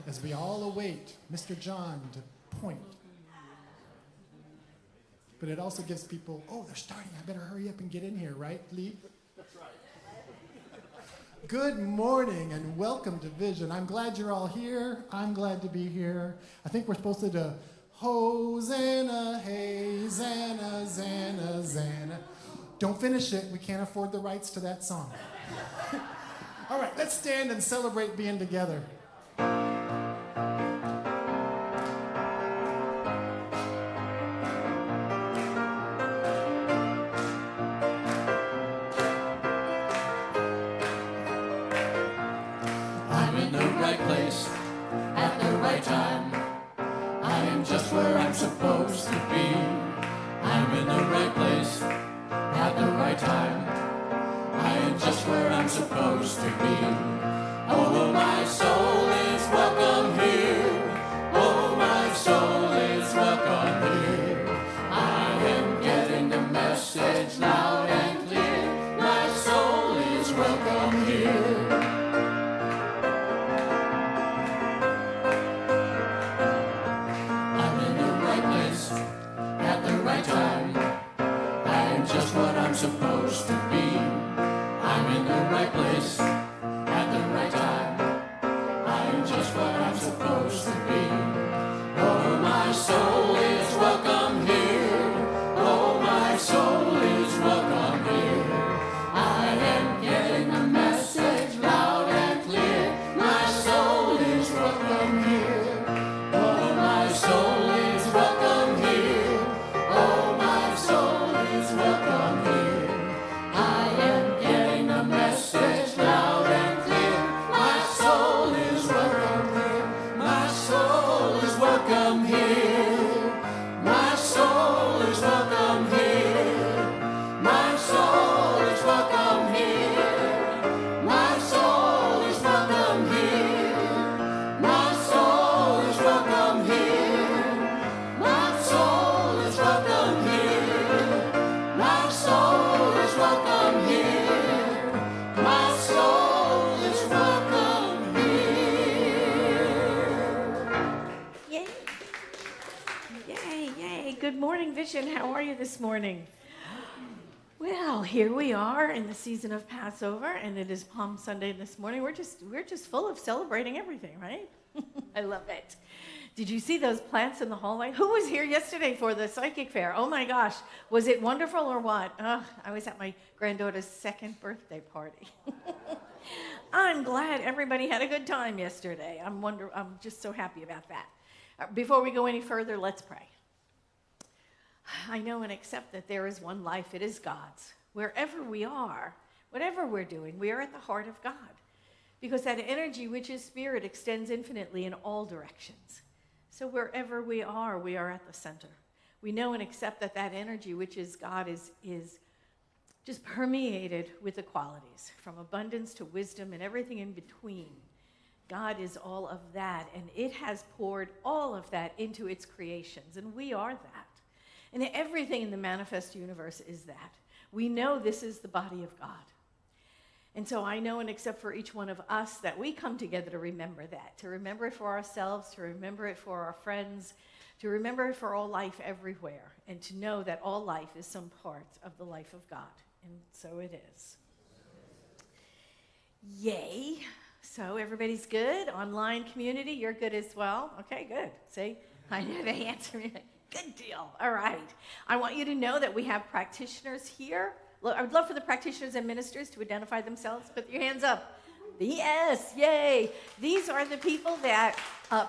as we all await Mr. John to point. But it also gives people, oh, they're starting. I better hurry up and get in here, right, Lee? That's right. Good morning and welcome to Vision. I'm glad you're all here. I'm glad to be here. I think we're supposed to do Hosanna, hey, Zanna, Zanna, Zanna. Don't finish it. We can't afford the rights to that song. All right, let's stand and celebrate being together. I'm in the right place at the right time. I am just where I'm supposed to be. I'm in the right place at the right time. I am just where I'm supposed to be. Oh, my soul is welcome here. Oh, my soul is welcome here. I am getting the message loud and clear. My soul is welcome here. I'm in the right place at the right time. I am just what I'm supposed to be. I'm in the right place at the right time. I am just what I'm supposed to be. Oh, my soul is welcome here. Oh, my soul is welcome here. I am getting the message loud and clear. My soul is welcome here. Oh, my soul is welcome here. Oh, my soul is welcome here. I am getting the message loud and clear. My soul is welcome here. My soul is welcome here. My soul is welcome here. My soul is welcome here. My soul is welcome here. My soul is welcome here. My soul is welcome here. My soul is welcome here. My soul is welcome here. Yay! Yay, yay. Good morning, Vision. How are you this morning? Well, here we are in the season of Passover, and it is Palm Sunday this morning. We're just full of celebrating everything, right? I love it. Did you see those plants in the hallway? Who was here yesterday for the psychic fair? Oh my gosh, was it wonderful or what? I was at my granddaughter's second birthday party. I'm glad everybody had a good time yesterday. I'm just so happy about that. Before we go any further, let's pray. I know and accept that there is one life. It is God's. Wherever we are, whatever we're doing, we are at the heart of God. Because that energy, which is spirit, extends infinitely in all directions. So wherever we are at the center. We know and accept that that energy, which is God, is just permeated with the qualities, from abundance to wisdom and everything in between. God is all of that, and it has poured all of that into its creations, and we are that. And everything in the manifest universe is that. We know this is the body of God. And so I know and accept for each one of us that we come together to remember that, to remember it for ourselves, to remember it for our friends, to remember it for all life everywhere, and to know that all life is some part of the life of God. And so it is. Yay. So everybody's good? Online community, you're good as well? Okay, good. See, I know they answer me. Good deal. All right. I want you to know that we have practitioners here. I would love for the practitioners and ministers to identify themselves. Put your hands up. Yes, yay. These are the people that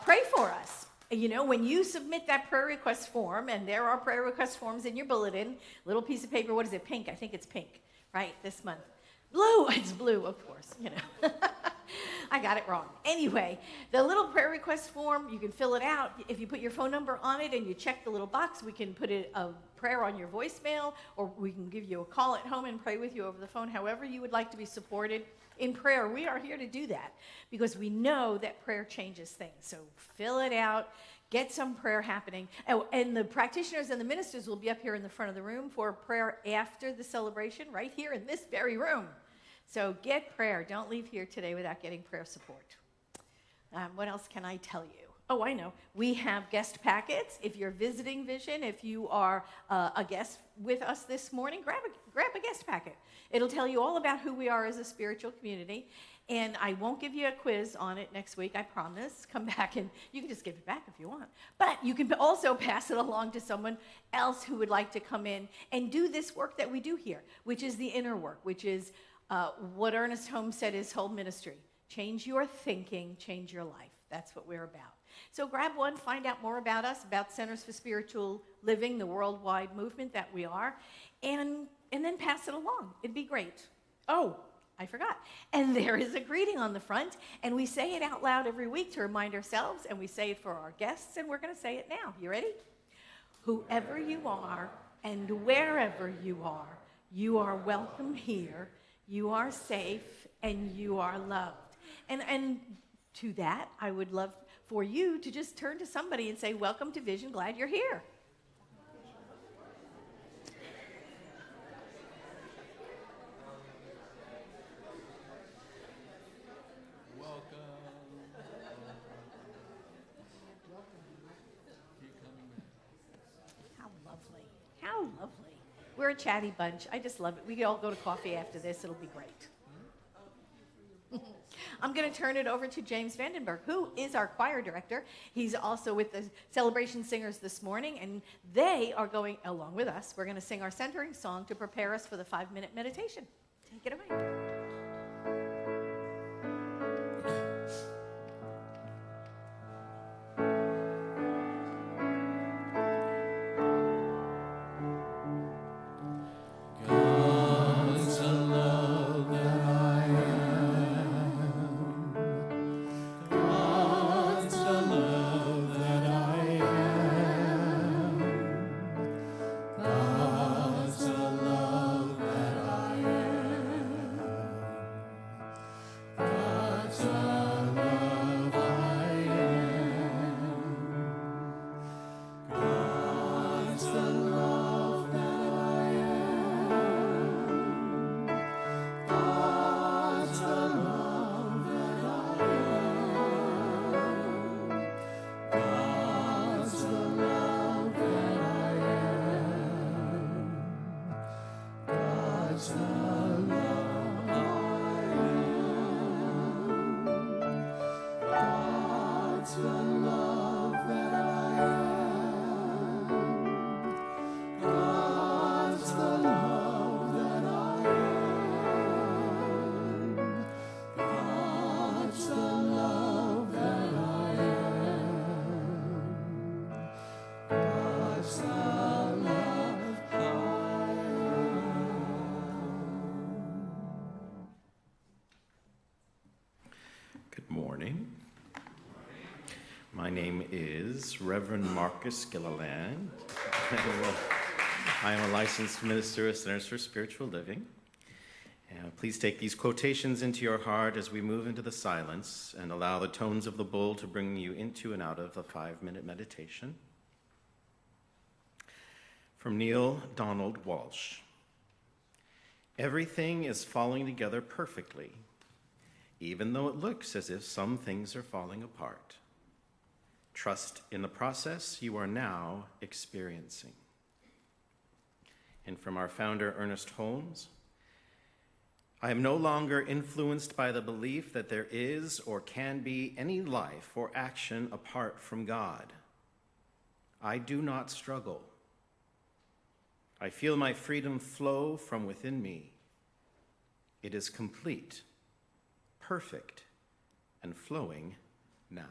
pray for us. You know, when you submit that prayer request form, and there are prayer request forms in your bulletin, little piece of paper, what is it, pink? I think it's pink, right, this month. Blue, it's blue, of course, you know. I got it wrong. Anyway, the little prayer request form, you can fill it out. If you put your phone number on it and you check the little box, we can put a prayer on your voicemail, or we can give you a call at home and pray with you over the phone, however you would like to be supported in prayer. We are here to do that because we know that prayer changes things. So fill it out. Get some prayer happening. Oh, and the practitioners and the ministers will be up here in the front of the room for prayer after the celebration, right here in this very room. So get prayer. Don't leave here today without getting prayer support. What else can I tell you? Oh, I know. We have guest packets. If you're visiting Vision, if you are a guest with us this morning, grab a guest packet. It'll tell you all about who we are as a spiritual community. And I won't give you a quiz on it next week, I promise. Come back and you can just give it back if you want. But you can also pass it along to someone else who would like to come in and do this work that we do here, which is the inner work, which is what Ernest Holmes said is whole ministry. Change your thinking, change your life. That's what we're about. So grab one, find out more about us, about Centers for Spiritual Living, the worldwide movement that we are, and then pass it along. It'd be great. Oh, I forgot. And there is a greeting on the front, and we say it out loud every week to remind ourselves, and we say it for our guests, and we're going to say it now. You ready? Whoever you are and wherever you are welcome here, you are safe, and you are loved. And to that, I would love for you to just turn to somebody and say, welcome to Vision, glad you're here. How lovely. How lovely. We're a chatty bunch. I just love it. We could all go to coffee after this. It'll be great. I'm going to turn it over to James Vandenberg, who is our choir director. He's also with the Celebration Singers this morning, and they are going, along with us, we're going to sing our centering song to prepare us for the 5-minute meditation. Take it away. Good morning. My name is Reverend Marcus Gilliland. I am a licensed minister of Centers for Spiritual Living. Please take these quotations into your heart as we move into the silence and allow the tones of the bull to bring you into and out of the 5-minute meditation. From Neil Donald Walsh. Everything is falling together perfectly, even though it looks as if some things are falling apart. Trust in the process you are now experiencing. And from our founder, Ernest Holmes, I am no longer influenced by the belief that there is or can be any life or action apart from God. I do not struggle. I feel my freedom flow from within me. It is complete, perfect, and flowing now.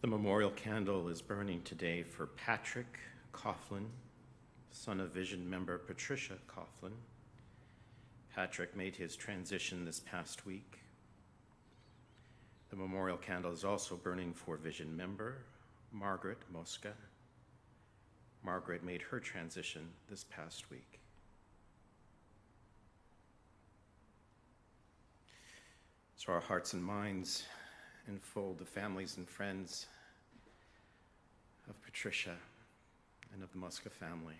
The memorial candle is burning today for Patrick Coughlin, son of Vision member Patricia Coughlin. Patrick made his transition this past week. The memorial candle is also burning for Vision member Margaret Mosca. Margaret made her transition this past week. So our hearts and minds enfold the families and friends of Patricia and of the Mosca family,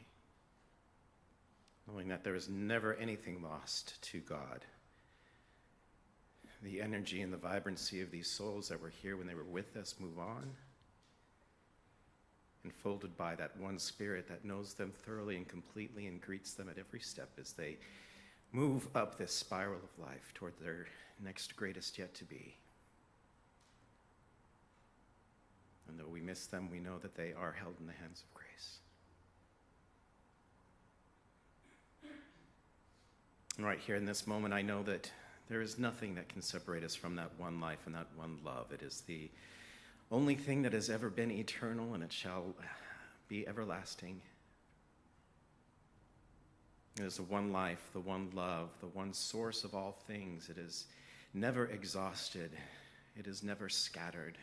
knowing that there is never anything lost to God. The energy and the vibrancy of these souls that were here when they were with us move on, enfolded by that one spirit that knows them thoroughly and completely and greets them at every step as they move up this spiral of life toward their next greatest yet to be. And though we miss them, we know that they are held in the hands of grace. And right here in this moment, I know that there is nothing that can separate us from that one life and that one love. It is the only thing that has ever been eternal, and it shall be everlasting. It is the one life, the one love, the one source of all things. It is never exhausted. It is never scattered.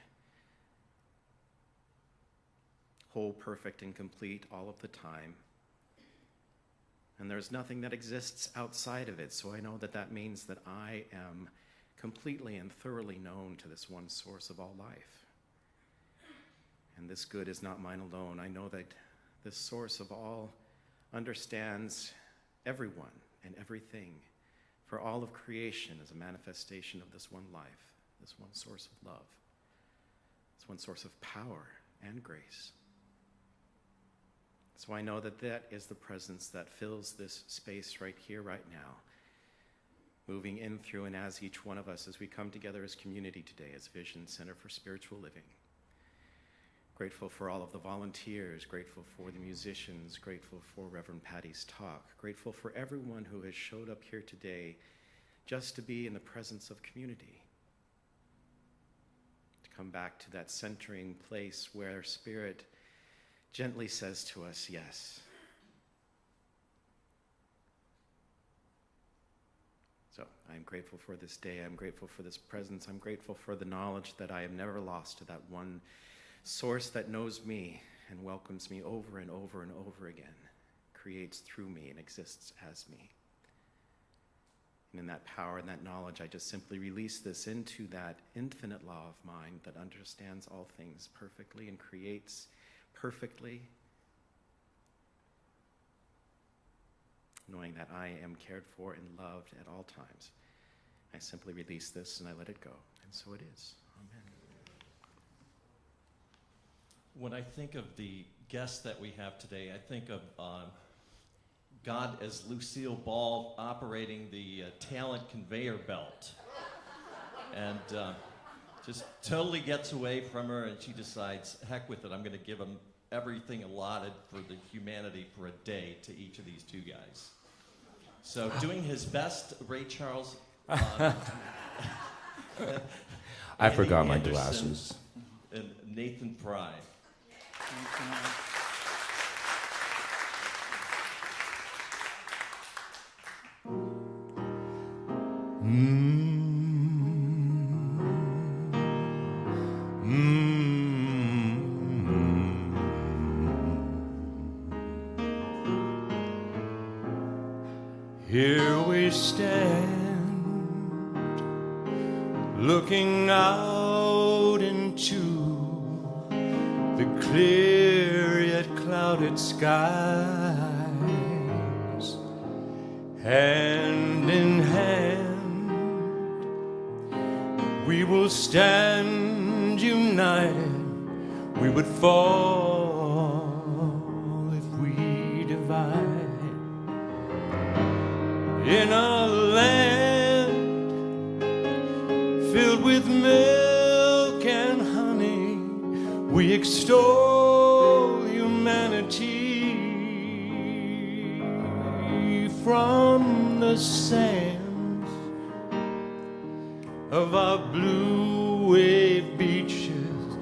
Whole, perfect, and complete all of the time. And there's nothing that exists outside of it, so I know that that means that I am completely and thoroughly known to this one source of all life. And this good is not mine alone. I know that this source of all understands everyone and everything, for all of creation is a manifestation of this one life, this one source of love, this one source of power and grace. So I know that that is the presence that fills this space right here, right now, moving in through and as each one of us as we come together as community today, as Vision Center for Spiritual Living. Grateful for all of the volunteers, grateful for the musicians, grateful for Reverend Patti's talk, grateful for everyone who has showed up here today just to be in the presence of community, to come back to that centering place where Spirit gently says to us, yes. So I'm grateful for this day. I'm grateful for this presence. I'm grateful for the knowledge that I am never lost to that one source that knows me and welcomes me over and over and over again, creates through me and exists as me. And in that power and that knowledge, I just simply release this into that infinite law of mind that understands all things perfectly and creates perfectly, knowing that I am cared for and loved at all times. I simply release this and I let it go. And so it is. Amen. When I think of the guests that we have today, I think of God as Lucille Ball operating the talent conveyor belt. And just totally gets away from her, and she decides, heck with it, I'm going to give them everything allotted for the humanity for a day to each of these two guys. So doing his best, Ray Charles. I forgot my glasses. And Nathan Fry. Here we stand, looking out into the clear yet clouded skies, hand in hand, we will stand united. We would fall if we divide. In a land filled with milk and honey, we extol humanity. From the sands of our blue wave beaches,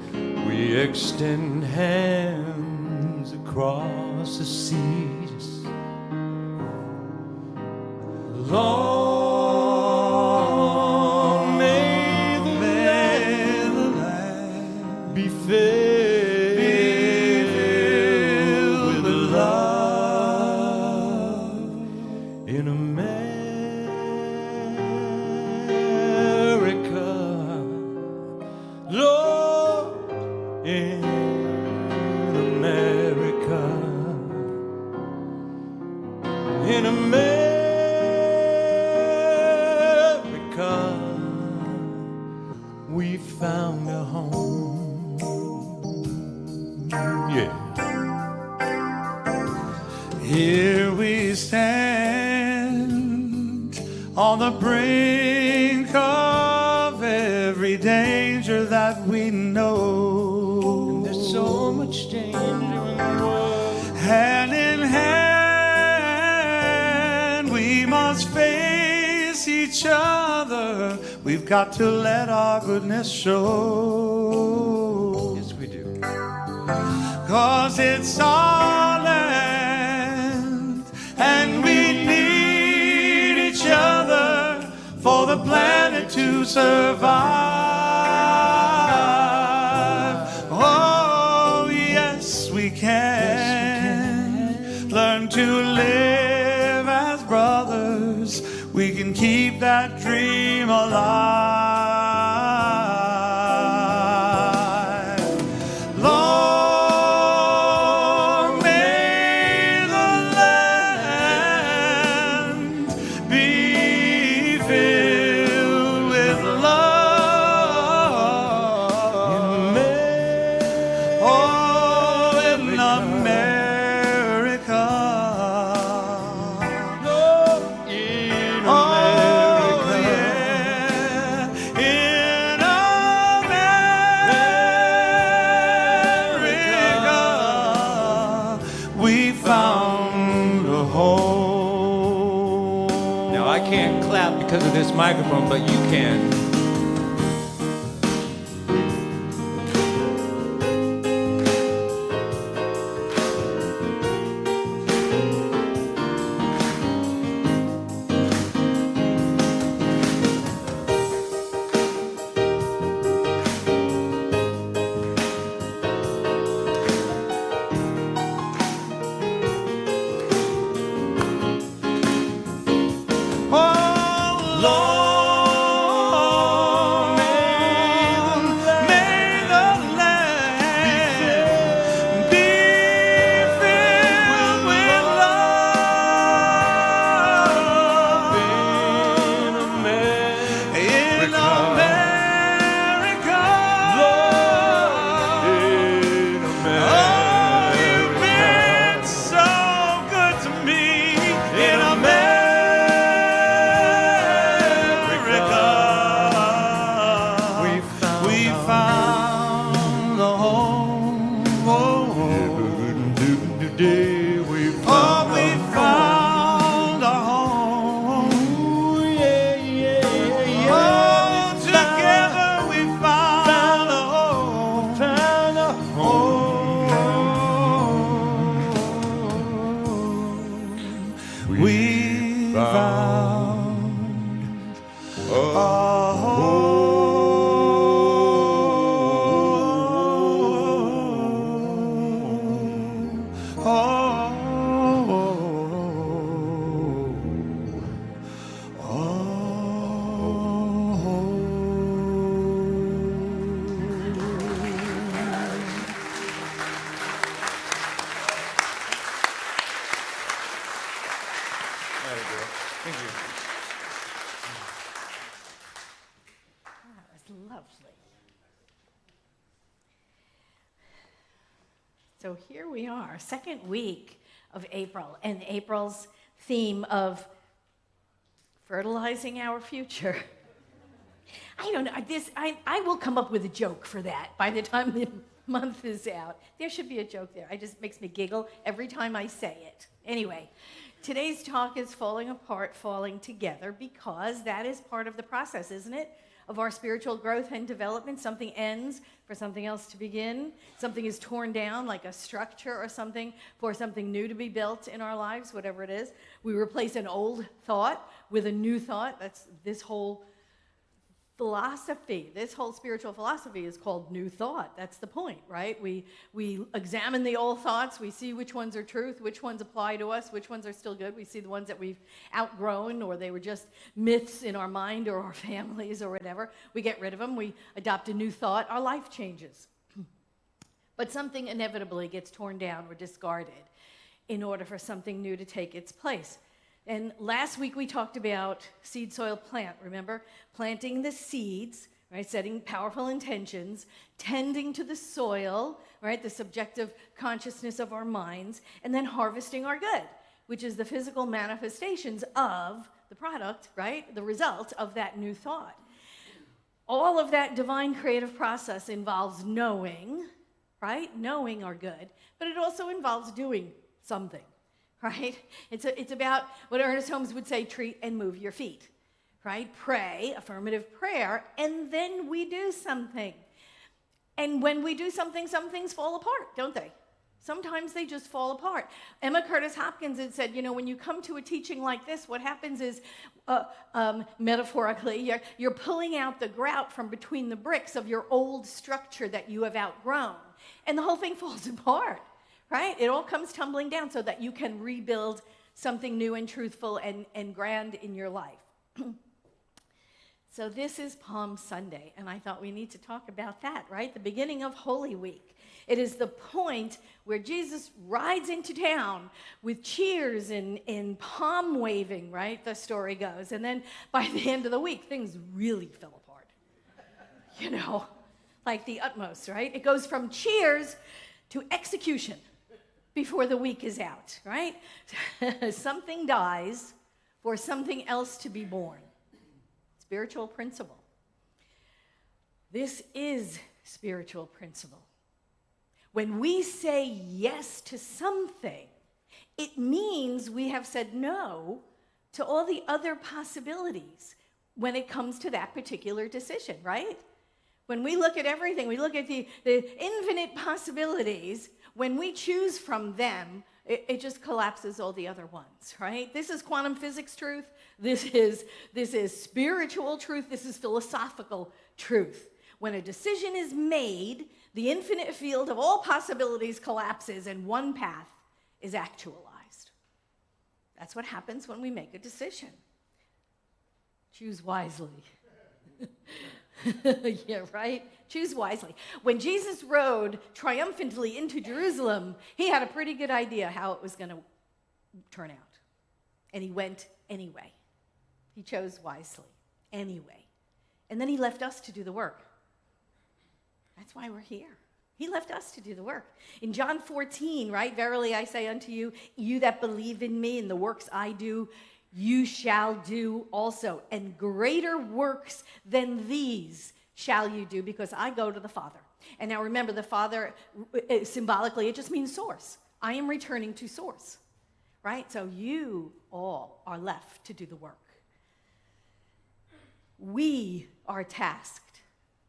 we extend hands across the seas. Long may the land be filled with love in America, Lord, in America, in America, we found a home. Yeah. Here we stand on the brink of every danger that we know. And there's so much danger in the world. Hand in hand, we must face each other. We've got to let our goodness show. Yes, we do. 'Cause it's our land, and we need each other for the planet to survive. Oh, yes, we can learn to live as brothers. We can keep that dream alive. Long may the land be filled with love. Oh, in America. In America. In America, we found a home. Now, I can't clap because of this microphone, but you can. Oh, Lord, may the land be filled with love in America, Lord, in America. Oh, you've been so good to me in America. We found a home. Oh, we found a home. Yeah, yeah, yeah. Oh, together we found a home. Found a home. We found a That was lovely. So here we are, second week of April, and April's theme of fertilizing our future. I don't know, I will come up with a joke for that by the time the month is out. There should be a joke there. It just makes me giggle every time I say it. Anyway, today's talk is falling apart, falling together, because that is part of the process, isn't it? of our spiritual growth and development. Something ends for something else to begin. Something is torn down, like a structure or something, for something new to be built in our lives, whatever it is. We replace an old thought with a new thought. That's this whole philosophy. This whole spiritual philosophy is called New Thought. That's the point, right? We examine the old thoughts. We see which ones are truth, which ones apply to us, which ones are still good. We see the ones that we've outgrown, or they were just myths in our mind or our families or whatever. We get rid of them. We adopt a new thought. Our life changes. But something inevitably gets torn down or discarded in order for something new to take its place. And last week we talked about seed, soil, plant, remember? Planting the seeds, right? Setting powerful intentions, tending to the soil, right? The subjective consciousness of our minds, and then harvesting our good, which is the physical manifestations of the product, right? The result of that new thought. All of that divine creative process involves knowing, right? Knowing our good, but it also involves doing something. Right? It's about what Ernest Holmes would say, treat and move your feet, right? Pray, affirmative prayer, and then we do something. And when we do something, some things fall apart, don't they? Sometimes they just fall apart. Emma Curtis Hopkins had said, you know, when you come to a teaching like this, what happens is, metaphorically, you're pulling out the grout from between the bricks of your old structure that you have outgrown, and the whole thing falls apart. Right? It all comes tumbling down so that you can rebuild something new and truthful and grand in your life. So this is Palm Sunday, and I thought we need to talk about that, right? The beginning of Holy Week. It is the point where Jesus rides into town with cheers and palm waving, right? The story goes. And then by the end of the week, things really fell apart. You know, like the utmost, right? It goes from cheers to execution before the week is out, right? Something dies for something else to be born. Spiritual principle. This is spiritual principle. When we say yes to something, it means we have said no to all the other possibilities when it comes to that particular decision, right? When we look at everything, we look at the infinite possibilities. When we choose from them, it just collapses all the other ones, right? This is quantum physics truth. This is spiritual truth. This is philosophical truth. When a decision is made, the infinite field of all possibilities collapses and one path is actualized. That's what happens when we make a decision. Choose wisely. Yeah, right? Choose wisely. When Jesus rode triumphantly into Jerusalem, he had a pretty good idea how it was going to turn out. And he went anyway. He chose wisely anyway. And then he left us to do the work. That's why we're here. He left us to do the work. In John 14, right? Verily I say unto you, you that believe in me and the works I do, you shall do also, and greater works than these shall you do, because I go to the Father. And now remember, the Father, symbolically, it just means source. I am returning to source, right? So you all are left to do the work. We are tasked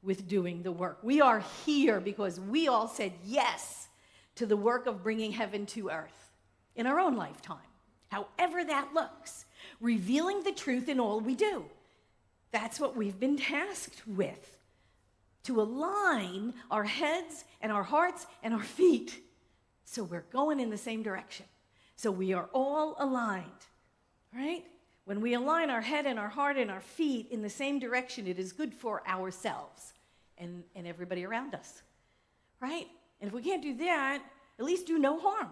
with doing the work. We are here because we all said yes to the work of bringing heaven to earth in our own lifetime, however that looks. Revealing the truth in all we do. That's what we've been tasked with. To align our heads and our hearts and our feet so we're going in the same direction. So we are all aligned, right? When we align our head and our heart and our feet in the same direction, it is good for ourselves and everybody around us, right? And if we can't do that, at least do no harm.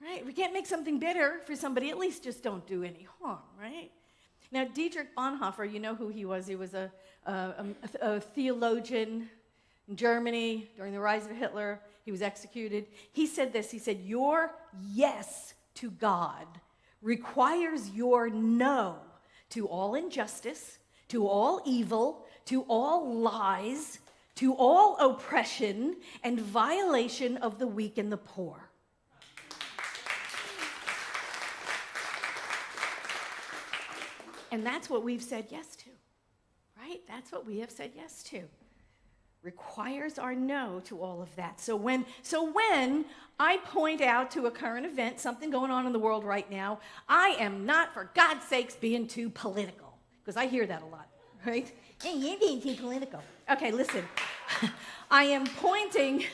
Right? If we can't make something better for somebody, at least just don't do any harm, right? Now, Dietrich Bonhoeffer, you know who he was. He was a theologian in Germany during the rise of Hitler. He was executed. He said this. He said, your yes to God requires your no to all injustice, to all evil, to all lies, to all oppression and violation of the weak and the poor. And that's what we've said yes to, right? That's what we have said yes to. Requires our no to all of that. So when I point out to a current event, something going on in the world right now, I am not, for God's sakes, being too political, because I hear that a lot, right? Hey, you're being too political. Okay, listen. I am pointing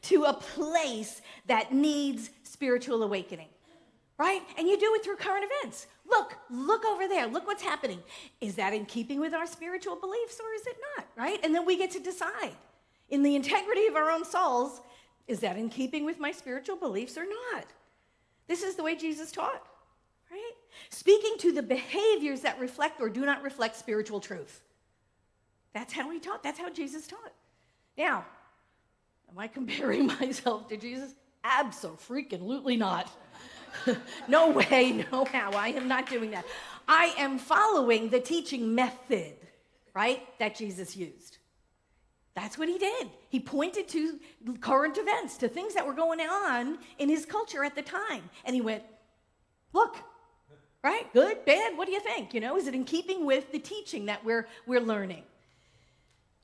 to a place that needs spiritual awakening, right? And you do it through current events. Look over there. Look what's happening. Is that in keeping with our spiritual beliefs or is it not, right? And then we get to decide in the integrity of our own souls, is that in keeping with my spiritual beliefs or not? This is the way Jesus taught, right? Speaking to the behaviors that reflect or do not reflect spiritual truth. That's how he taught. That's how Jesus taught. Now, am I comparing myself to Jesus? Abso-freaking-lutely not. No way, no how. I am not doing that. I am following the teaching method, right, that Jesus used. That's what he did. He pointed to current events, to things that were going on in his culture at the time. And he went, look, right, good, bad, what do you think? Is it in keeping with the teaching that we're learning?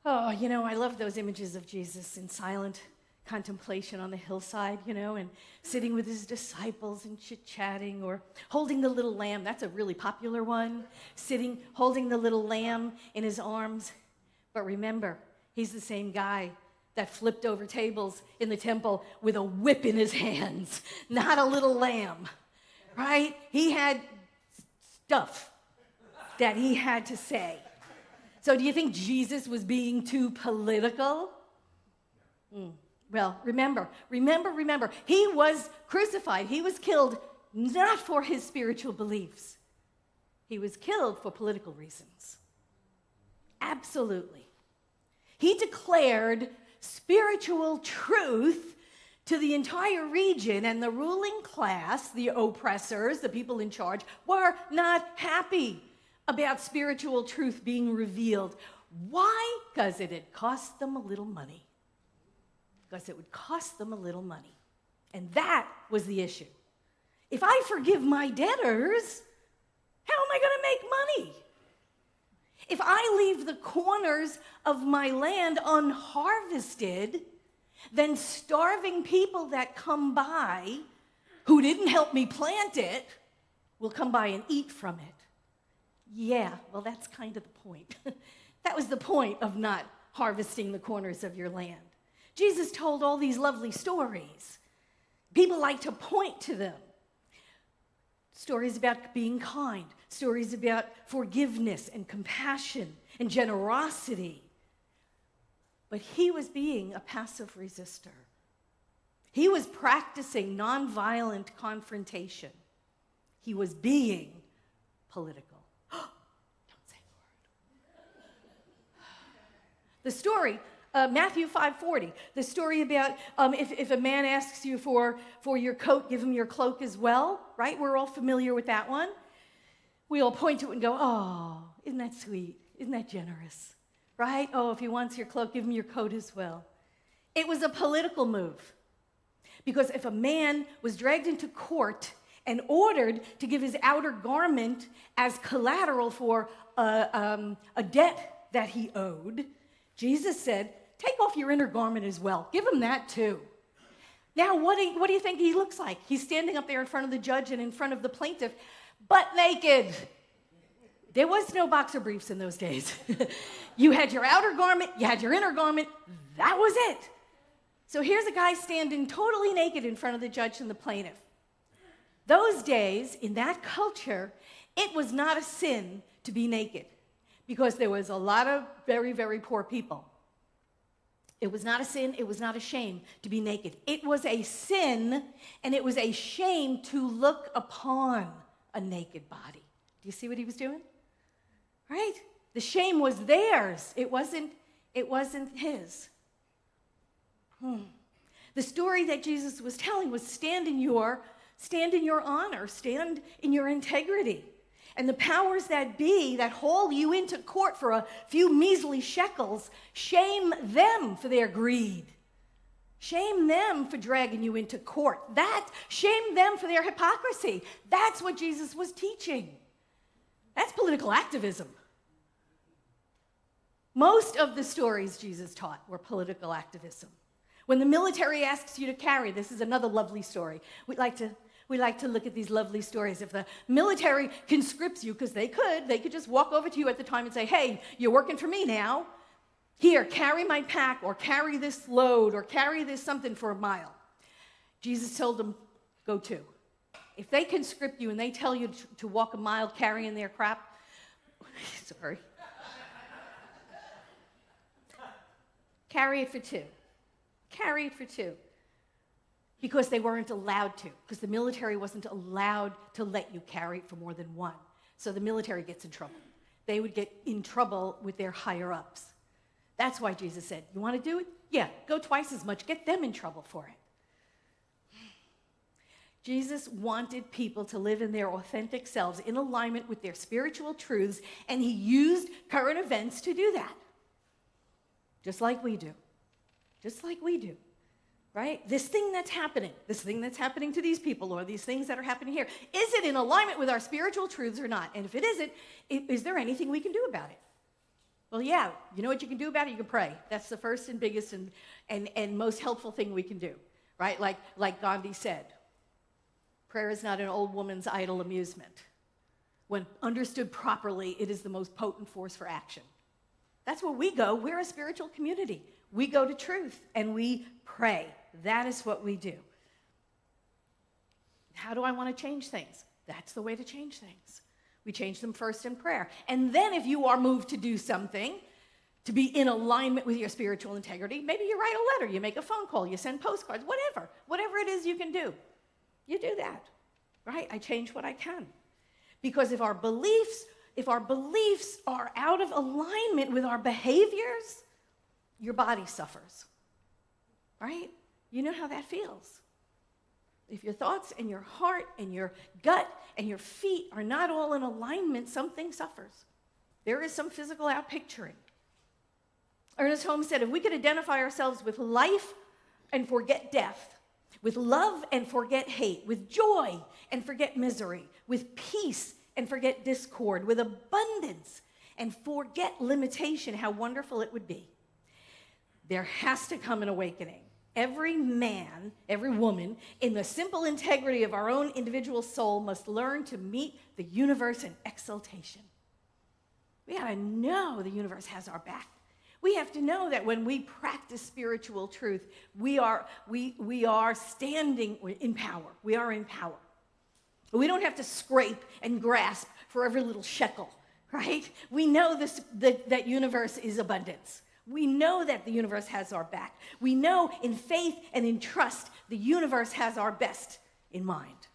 Oh, I love those images of Jesus in silent contemplation on the hillside, and sitting with his disciples and chit-chatting, or holding the little lamb. That's a really popular one. Holding the little lamb in his arms. But remember, he's the same guy that flipped over tables in the temple with a whip in his hands, not a little lamb, right? He had stuff that he had to say. So do you think Jesus was being too political? Well, remember, he was crucified. He was killed not for his spiritual beliefs. He was killed for political reasons. Absolutely. He declared spiritual truth to the entire region, and the ruling class, the oppressors, the people in charge, were not happy about spiritual truth being revealed. Why? Because it had cost them a little money. Because it would cost them a little money. And that was the issue. If I forgive my debtors, how am I going to make money? If I leave the corners of my land unharvested, then starving people that come by, who didn't help me plant it, will come by and eat from it. Yeah, well, that's kind of the point. That was the point of not harvesting the corners of your land. Jesus told all these lovely stories. People like to point to them. Stories about being kind, stories about forgiveness and compassion and generosity. But he was being a passive resistor. He was practicing nonviolent confrontation. He was being political. Don't say the word. The story, Matthew 5:40, the story about if a man asks you for your coat, give him your cloak as well, right? We're all familiar with that one. We all point to it and go, oh, isn't that sweet? Isn't that generous? Right? Oh, if he wants your cloak, give him your coat as well. It was a political move. Because if a man was dragged into court and ordered to give his outer garment as collateral for a debt that he owed, Jesus said, take off your inner garment as well. Give him that too. Now, what do you think he looks like? He's standing up there in front of the judge and in front of the plaintiff, butt naked. There was no boxer briefs in those days. You had your outer garment, you had your inner garment, that was it. So here's a guy standing totally naked in front of the judge and the plaintiff. Those days, in that culture, it was not a sin to be naked because there was a lot of very, very poor people. It was not a sin, it was not a shame to be naked. It was a sin and it was a shame to look upon a naked body. Do you see what he was doing? Right? The shame was theirs. It wasn't his. The story that Jesus was telling was stand in your honor, stand in your integrity. And the powers that be that haul you into court for a few measly shekels, shame them for their greed. Shame them for dragging you into court. Shame them for their hypocrisy. That's what Jesus was teaching. That's political activism. Most of the stories Jesus taught were political activism. When the military asks you to carry, this is another lovely story. We like to look at these lovely stories. If the military conscripts you, because they could just walk over to you at the time and say, hey, you're working for me now. Here, carry my pack, or carry this load, or carry this something for a mile. Jesus told them, go to. If they conscript you and they tell you to walk a mile carrying their crap, sorry. Carry it for two. Carry it for two. Because they weren't allowed to, because the military wasn't allowed to let you carry it for more than one. So the military gets in trouble. They would get in trouble with their higher-ups. That's why Jesus said, you want to do it? Yeah, go twice as much. Get them in trouble for it. Jesus wanted people to live in their authentic selves, in alignment with their spiritual truths, and he used current events to do that. Just like we do. Just like we do. Right? This thing that's happening to these people, or these things that are happening here, is it in alignment with our spiritual truths or not? And if it isn't, is there anything we can do about it? Well, yeah, you know what you can do about it? You can pray. That's the first and biggest and most helpful thing we can do, right? Like Gandhi said, prayer is not an old woman's idle amusement. When understood properly, it is the most potent force for action. That's where we go. We're a spiritual community. We go to truth and we pray. That is what we do. How do I want to change things? That's the way to change things. We change them first in prayer. And then if you are moved to do something, to be in alignment with your spiritual integrity, maybe you write a letter, you make a phone call, you send postcards, whatever it is you can do. You do that, right? I change what I can. Because if our beliefs are out of alignment with our behaviors, your body suffers, right? You know how that feels. If your thoughts and your heart and your gut and your feet are not all in alignment, something suffers. There is some physical outpicturing. Ernest Holmes said, if we could identify ourselves with life and forget death, with love and forget hate, with joy and forget misery, with peace and forget discord, with abundance and forget limitation, how wonderful it would be. There has to come an awakening. Every man, every woman, in the simple integrity of our own individual soul, must learn to meet the universe in exaltation. We gotta know the universe has our back. We have to know that when we practice spiritual truth, we are standing in power. We are in power. We don't have to scrape and grasp for every little shekel, right? We know that universe is abundance. We know that the universe has our back. We know in faith and in trust, the universe has our best in mind.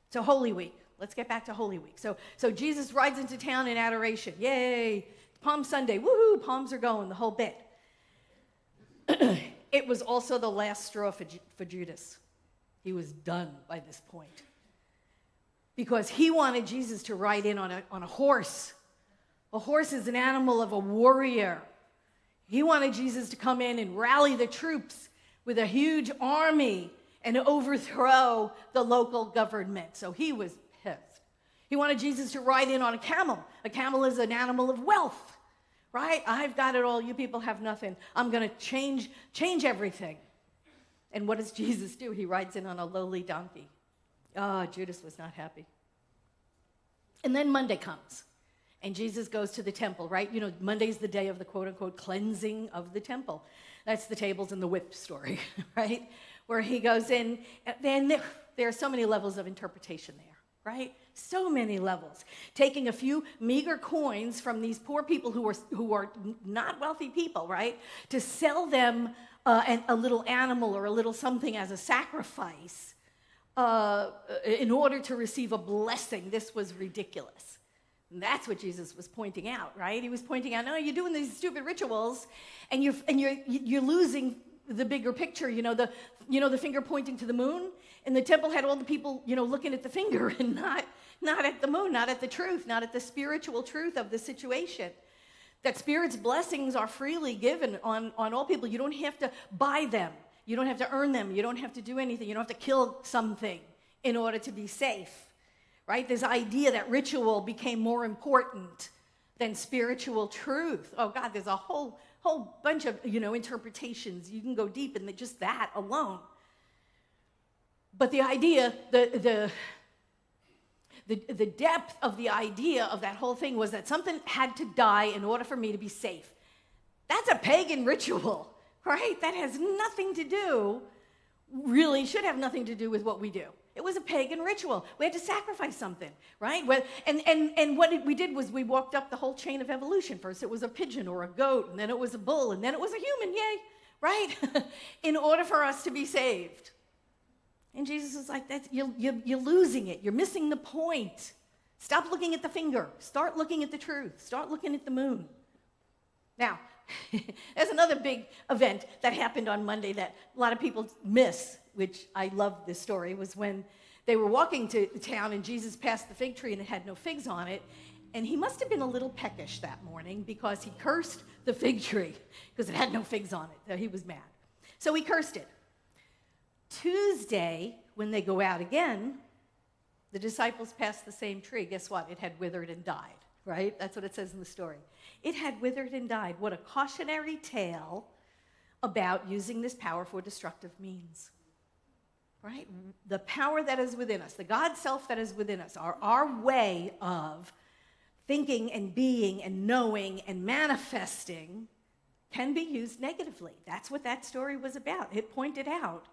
So Holy Week, let's get back to Holy Week. So Jesus rides into town in adoration. Yay! Palm Sunday, woohoo, palms are going, the whole bit. It was also the last straw for Judas. He was done by this point. Because he wanted Jesus to ride in on a horse. A horse is an animal of a warrior. He wanted Jesus to come in and rally the troops with a huge army and overthrow the local government. So he was pissed. He wanted Jesus to ride in on a camel. A camel is an animal of wealth, right? I've got it all. You people have nothing. I'm going to change everything. And what does Jesus do? He rides in on a lowly donkey. Oh, Judas was not happy. And then Monday comes. And Jesus goes to the temple, right? You know, Monday's the day of the quote-unquote cleansing of the temple. That's the tables and the whip story, right? Where he goes in. And there are so many levels of interpretation there, right? So many levels. Taking a few meager coins from these poor people who are not wealthy people, right? To sell them a little animal or a little something as a sacrifice in order to receive a blessing. This was ridiculous. And that's what Jesus was pointing out, right? He was pointing out, no, you're doing these stupid rituals, and you're losing the bigger picture. You know the finger pointing to the moon, and the temple had all the people, looking at the finger and not at the moon, not at the truth, not at the spiritual truth of the situation. That Spirit's blessings are freely given on all people. You don't have to buy them. You don't have to earn them. You don't have to do anything. You don't have to kill something in order to be safe. Right? This idea that ritual became more important than spiritual truth. Oh God, there's a whole bunch of, interpretations. You can go deep in just that alone. But the idea, the depth of the idea of that whole thing was that something had to die in order for me to be safe. That's a pagan ritual, right? That has nothing to do, really should have nothing to do with what we do. It was a pagan ritual. We had to sacrifice something, right? And what we did was we walked up the whole chain of evolution. First it was a pigeon or a goat, and then it was a bull, and then it was a human, yay, right? In order for us to be saved. And Jesus is like, you're losing it. You're missing the point. Stop looking at the finger. Start looking at the truth. Start looking at the moon. Now, there's another big event that happened on Monday that a lot of people miss, which I love this story, was when they were walking to town and Jesus passed the fig tree and it had no figs on it. And he must have been a little peckish that morning because he cursed the fig tree because it had no figs on it. So he was mad. So he cursed it. Tuesday, when they go out again, the disciples passed the same tree. Guess what? It had withered and died, right? That's what it says in the story. It had withered and died. What a cautionary tale about using this power for destructive means, right? The power that is within us, the God self that is within us, our way of thinking and being and knowing and manifesting can be used negatively. That's what that story was about. It pointed out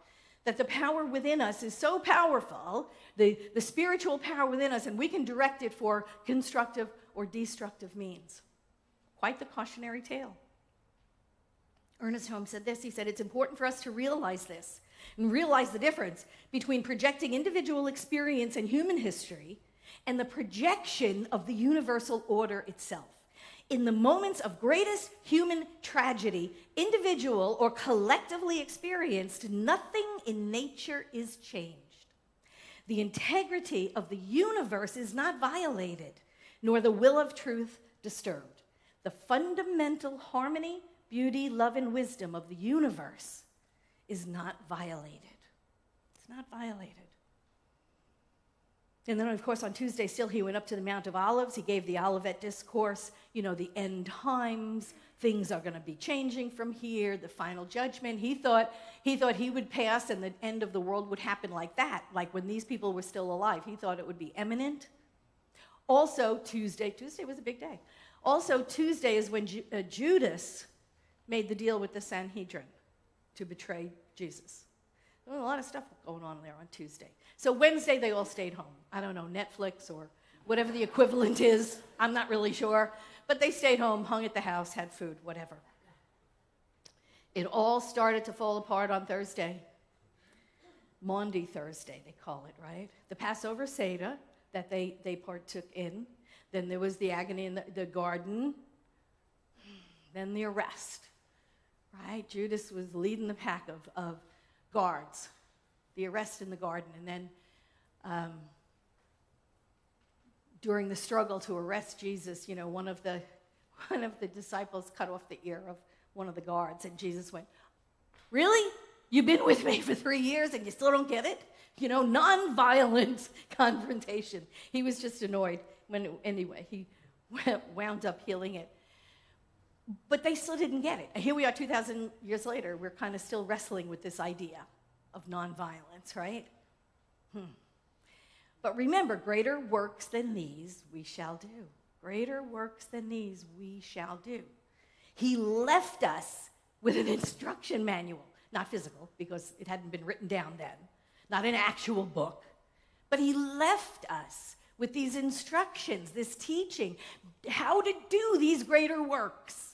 that the power within us is so powerful, the spiritual power within us, and we can direct it for constructive or destructive means. Quite the cautionary tale. Ernest Holmes said this. He said, it's important for us to realize this and realize the difference between projecting individual experience and human history and the projection of the universal order itself. In the moments of greatest human tragedy, individual or collectively experienced, nothing in nature is changed. The integrity of the universe is not violated, nor the will of truth disturbed. The fundamental harmony, beauty, love, and wisdom of the universe is not violated. It's not violated. And then, of course, on Tuesday, still, he went up to the Mount of Olives. He gave the Olivet Discourse, the end times. Things are going to be changing from here, the final judgment. He thought he would pass and the end of the world would happen like that, like when these people were still alive. He thought it would be imminent. Also, Tuesday was a big day. Also, Tuesday is when Judas made the deal with the Sanhedrin to betray Jesus. There was a lot of stuff going on there on Tuesday. So Wednesday, they all stayed home. I don't know, Netflix or whatever the equivalent is. I'm not really sure. But they stayed home, hung at the house, had food, whatever. It all started to fall apart on Thursday. Maundy Thursday, they call it, right? The Passover Seder that they partook in. Then there was the agony in the garden. Then the arrest, right? Judas was leading the pack of guards. The arrest in the garden, and then during the struggle to arrest Jesus, one of the disciples cut off the ear of one of the guards, and Jesus went, "Really? You've been with me for 3 years and you still don't get it?" Non-violent confrontation. He was just annoyed. Anyway, he wound up healing it. But they still didn't get it. Here we are 2,000 years later. We're kind of still wrestling with this idea of nonviolence, right? But remember, greater works than these we shall do. Greater works than these we shall do. He left us with an instruction manual, not physical, because it hadn't been written down then, not an actual book, but he left us with these instructions, this teaching, how to do these greater works.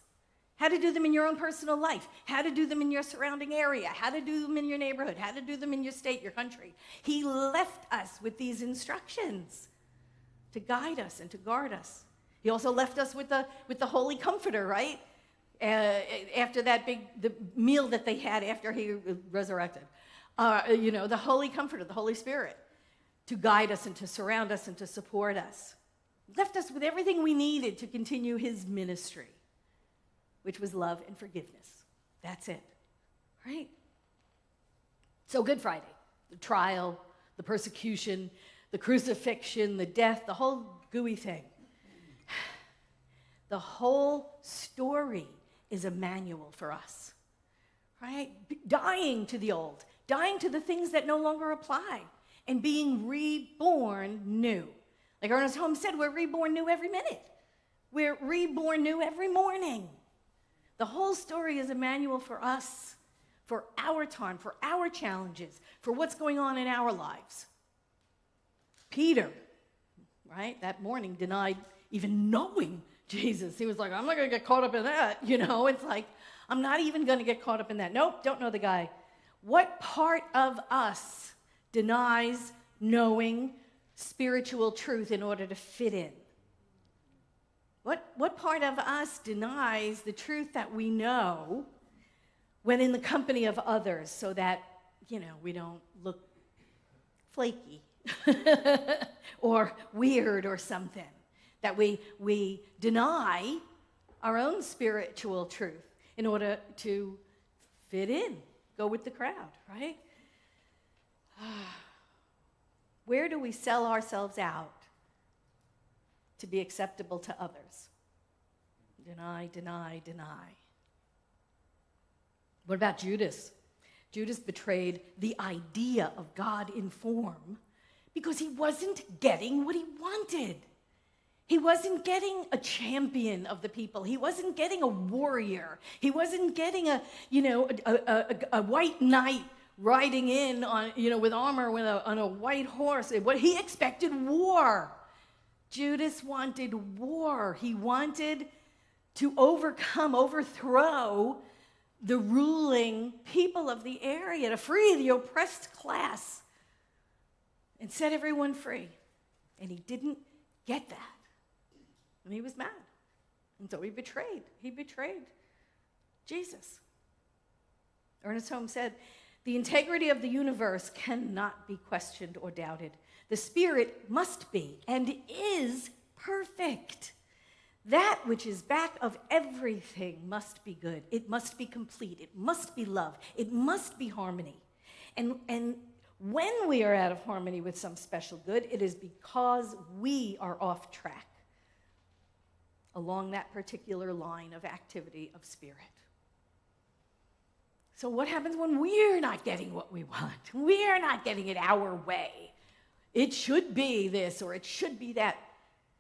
How to do them in your own personal life, how to do them in your surrounding area, how to do them in your neighborhood, how to do them in your state, your country. He left us with these instructions to guide us and to guard us. He also left us with the Holy Comforter, right? After the meal that they had after he resurrected. The Holy Comforter, the Holy Spirit, to guide us and to surround us and to support us. Left us with everything we needed to continue his ministry, which was love and forgiveness. That's it, right? So Good Friday, the trial, the persecution, the crucifixion, the death, the whole gooey thing. The whole story is a manual for us, right? Dying to the old, dying to the things that no longer apply, and being reborn new. Like Ernest Holmes said, we're reborn new every minute. We're reborn new every morning. The whole story is a manual for us, for our time, for our challenges, for what's going on in our lives. Peter, right, that morning denied even knowing Jesus. He was like, I'm not going to get caught up in that. It's like, I'm not even going to get caught up in that. Nope, don't know the guy. What part of us denies knowing spiritual truth in order to fit in? What part of us denies the truth that we know when in the company of others so that, we don't look flaky or weird or something? That we deny our own spiritual truth in order to fit in, go with the crowd, right? Where do we sell ourselves out to be acceptable to others? Deny, deny, deny. What about Judas? Judas betrayed the idea of God in form because he wasn't getting what he wanted. He wasn't getting a champion of the people. He wasn't getting a warrior. He wasn't getting a white knight riding in on, with armor on a white horse. What he expected war. Judas wanted war. He wanted to overthrow the ruling people of the area, to free the oppressed class and set everyone free. And he didn't get that. And he was mad. And so he betrayed Jesus. Ernest Holmes said, the integrity of the universe cannot be questioned or doubted. The Spirit must be and is perfect. That which is back of everything must be good. It must be complete. It must be love. It must be harmony. And when we are out of harmony with some special good, it is because we are off track along that particular line of activity of spirit. So what happens when we're not getting what we want? We're not getting it our way. It should be this or it should be that.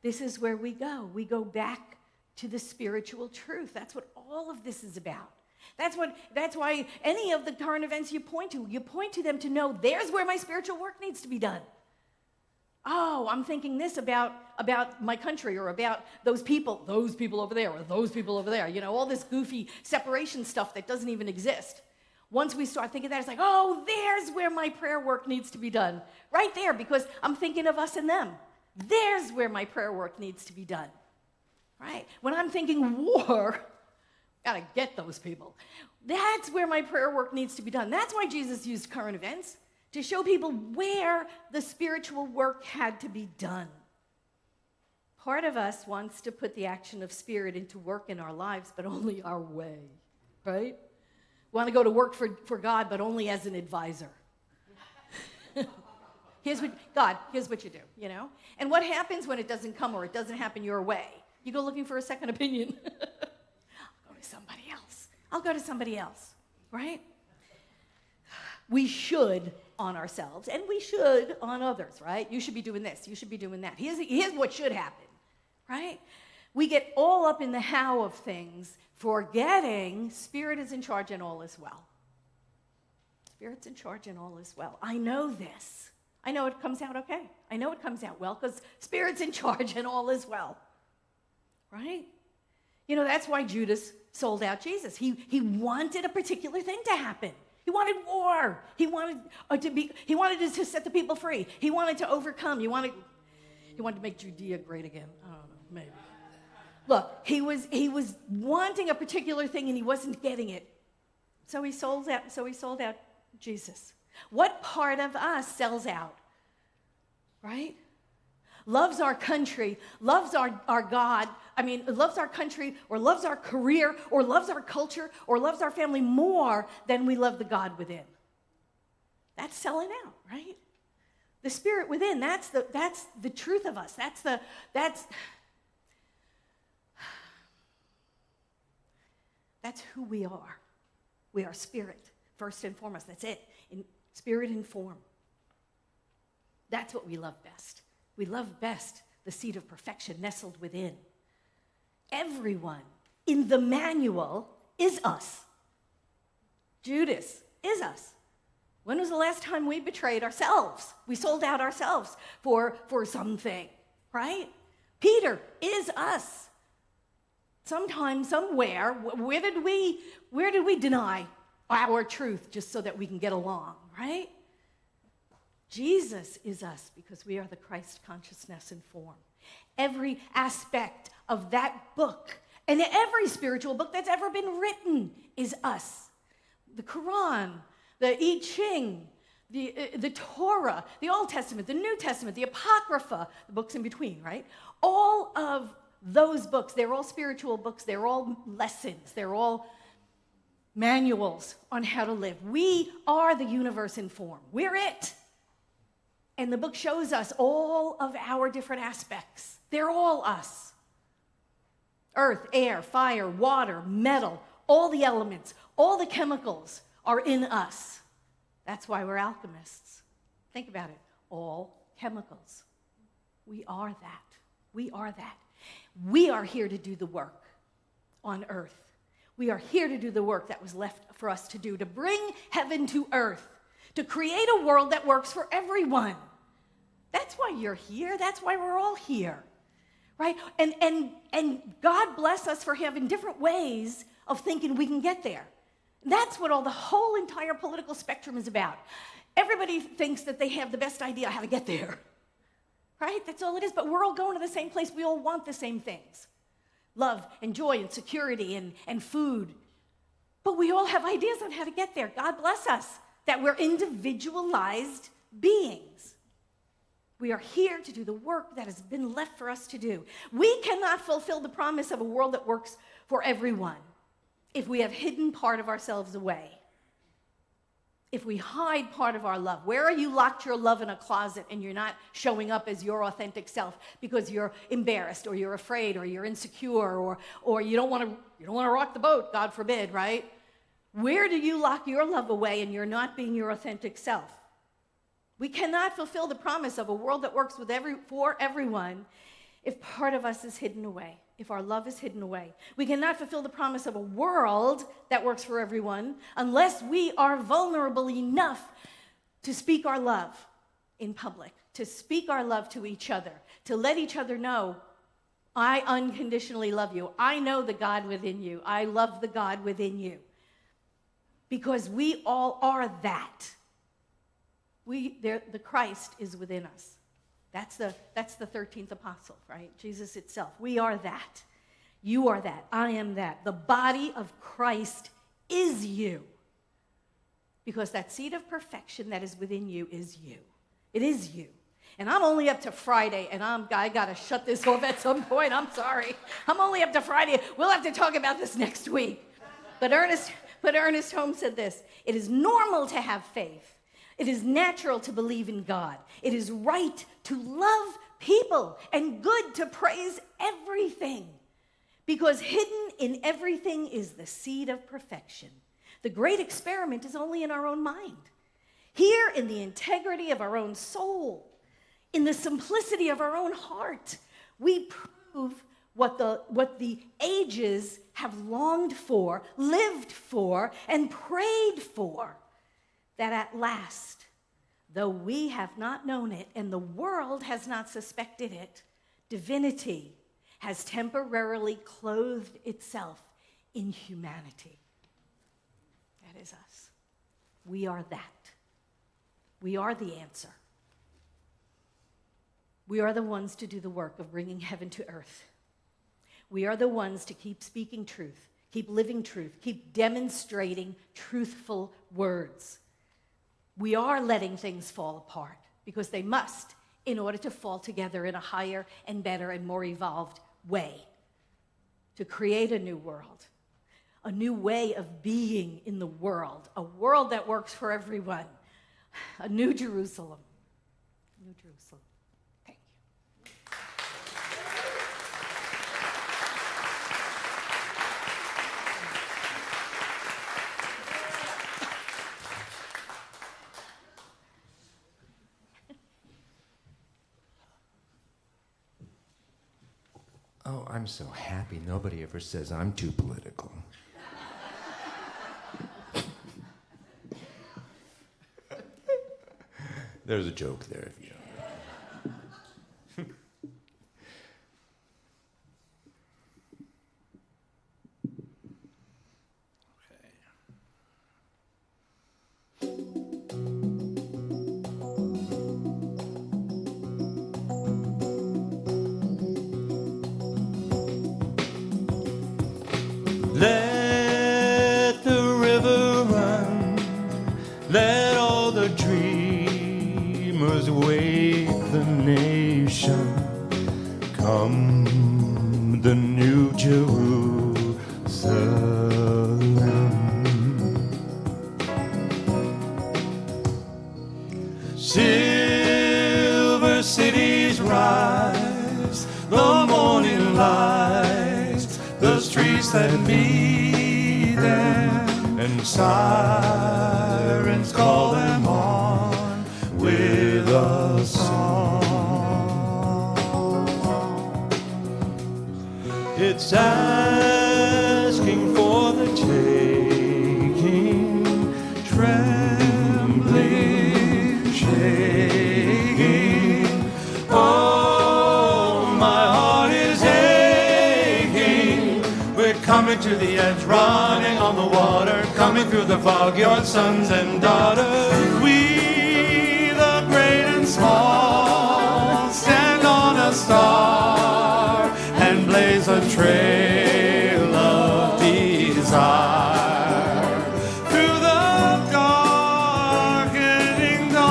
This is where we go. We go back to the spiritual truth. That's what all of this is about. That's why any of the current events you point to them to know there's where my spiritual work needs to be done. Oh, I'm thinking this about my country or about those people over there or those people over there. All this goofy separation stuff that doesn't even exist. Once we start thinking that, it's like, oh, there's where my prayer work needs to be done. Right there, because I'm thinking of us and them. There's where my prayer work needs to be done. Right? When I'm thinking war, gotta get those people. That's where my prayer work needs to be done. That's why Jesus used current events, to show people where the spiritual work had to be done. Part of us wants to put the action of spirit into work in our lives, but only our way, right? We want to go to work for God, but only as an advisor. Here's what you do, And what happens when it doesn't come or it doesn't happen your way? You go looking for a second opinion. I'll go to somebody else, right? We should on ourselves, and we should on others, right? You should be doing this. You should be doing that. Here's what should happen, right? We get all up in the how of things, forgetting Spirit is in charge and all is well. Spirit's in charge and all is well. I know this. I know it comes out okay. I know it comes out well because Spirit's in charge and all is well, right? That's why Judas sold out Jesus. He wanted a particular thing to happen. He wanted war. He wanted to set the people free. He wanted to overcome. He wanted to make Judea great again. I don't know, maybe. Look, he was wanting a particular thing and he wasn't getting it. So he sold out Jesus. What part of us sells out? Right? Loves our country, loves our God, loves our country or loves our career or loves our culture or loves our family more than we love the God within. That's selling out, right? The Spirit within, that's the truth of us. That's who we are. We are spirit, first and foremost. That's it. In spirit and form. That's what we love best. We love best the seed of perfection nestled within. Everyone in the manual is us. Judas is us. When was the last time we betrayed ourselves? We sold out ourselves for something, right? Peter is us. Sometime, somewhere, where did we deny our truth just so that we can get along, right? Jesus is us because we are the Christ consciousness and form. Every aspect of that book and every spiritual book that's ever been written is us. The Quran, the I Ching, the Torah, the Old Testament, the New Testament, the Apocrypha, the books in between, right? All of those books, they're all spiritual books, they're all lessons, they're all manuals on how to live. We are the universe in form. We're it. And the book shows us all of our different aspects. They're all us. Earth, air, fire, water, metal, all the elements, all the chemicals are in us. That's why we're alchemists. Think about it. All chemicals. We are that. We are that. We are here to do the work on earth. We are here to do the work that was left for us to do, to bring heaven to earth, to create a world that works for everyone. That's why you're here. That's why we're all here, right? And God bless us for having different ways of thinking we can get there. That's what the whole entire political spectrum is about. Everybody thinks that they have the best idea how to get there, right? That's all it is. But we're all going to the same place. We all want the same things. Love and joy and security and food. But we all have ideas on how to get there. God bless us that we're individualized beings. We are here to do the work that has been left for us to do. We cannot fulfill the promise of a world that works for everyone if we have hidden part of ourselves away. If we hide part of our love. Where are you locked your love in a closet and you're not showing up as your authentic self because you're embarrassed or you're afraid or you're insecure or you don't want to rock the boat, God forbid, right? Where do you lock your love away and you're not being your authentic self? We cannot fulfill the promise of a world that works for everyone if part of us is hidden away, if our love is hidden away. We cannot fulfill the promise of a world that works for everyone unless we are vulnerable enough to speak our love in public, to speak our love to each other, to let each other know, I unconditionally love you. I know the God within you. I love the God within you. Because we all are that. The Christ is within us. That's the 13th apostle, right? Jesus itself. We are that. You are that. I am that. The body of Christ is you. Because that seed of perfection that is within you is you. It is you. And I'm only up to Friday, and I got to shut this off at some point. I'm sorry. I'm only up to Friday. We'll have to talk about this next week. But Ernest Holmes said this: it is normal to have faith. It is natural to believe in God. It is right to love people and good to praise everything. Because hidden in everything is the seed of perfection. The great experiment is only in our own mind. Here, in the integrity of our own soul, in the simplicity of our own heart, we prove what the ages have longed for, lived for, and prayed for. That at last, though we have not known it and the world has not suspected it, divinity has temporarily clothed itself in humanity. That is us. We are that. We are the answer. We are the ones to do the work of bringing heaven to earth. We are the ones to keep speaking truth, keep living truth, keep demonstrating truthful words. We are letting things fall apart because they must in order to fall together in a higher and better and more evolved way to create a new world, a new way of being in the world, a world that works for everyone, a new Jerusalem. New Jerusalem. Thank you. I'm so happy nobody ever says I'm too political. There's a joke there if you don't know. Let the river run, let all the dreamers wake the nation. Come the new Jerusalem. Silver cities rise, the morning lights, the streets that meet them, and sirens call them on with a song. It's asking for the taking, trembling, shaking. Oh, my heart is aching. We're coming to the edge, running on the water, coming through the fog, your sons and daughters. We, the great and small, stand on a star and blaze a trail of desire through the darkening dawn.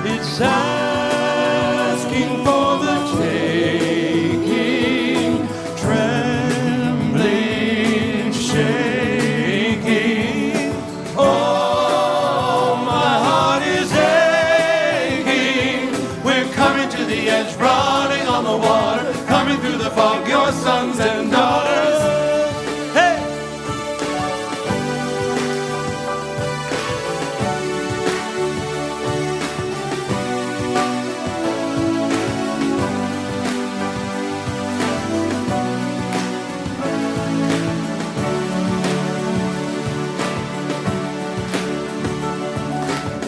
It's asking for the taking, trembling, shaking. Oh, my heart is aching. We're coming to the edge, running on the water, coming through the fog, your sons and daughters. Hey!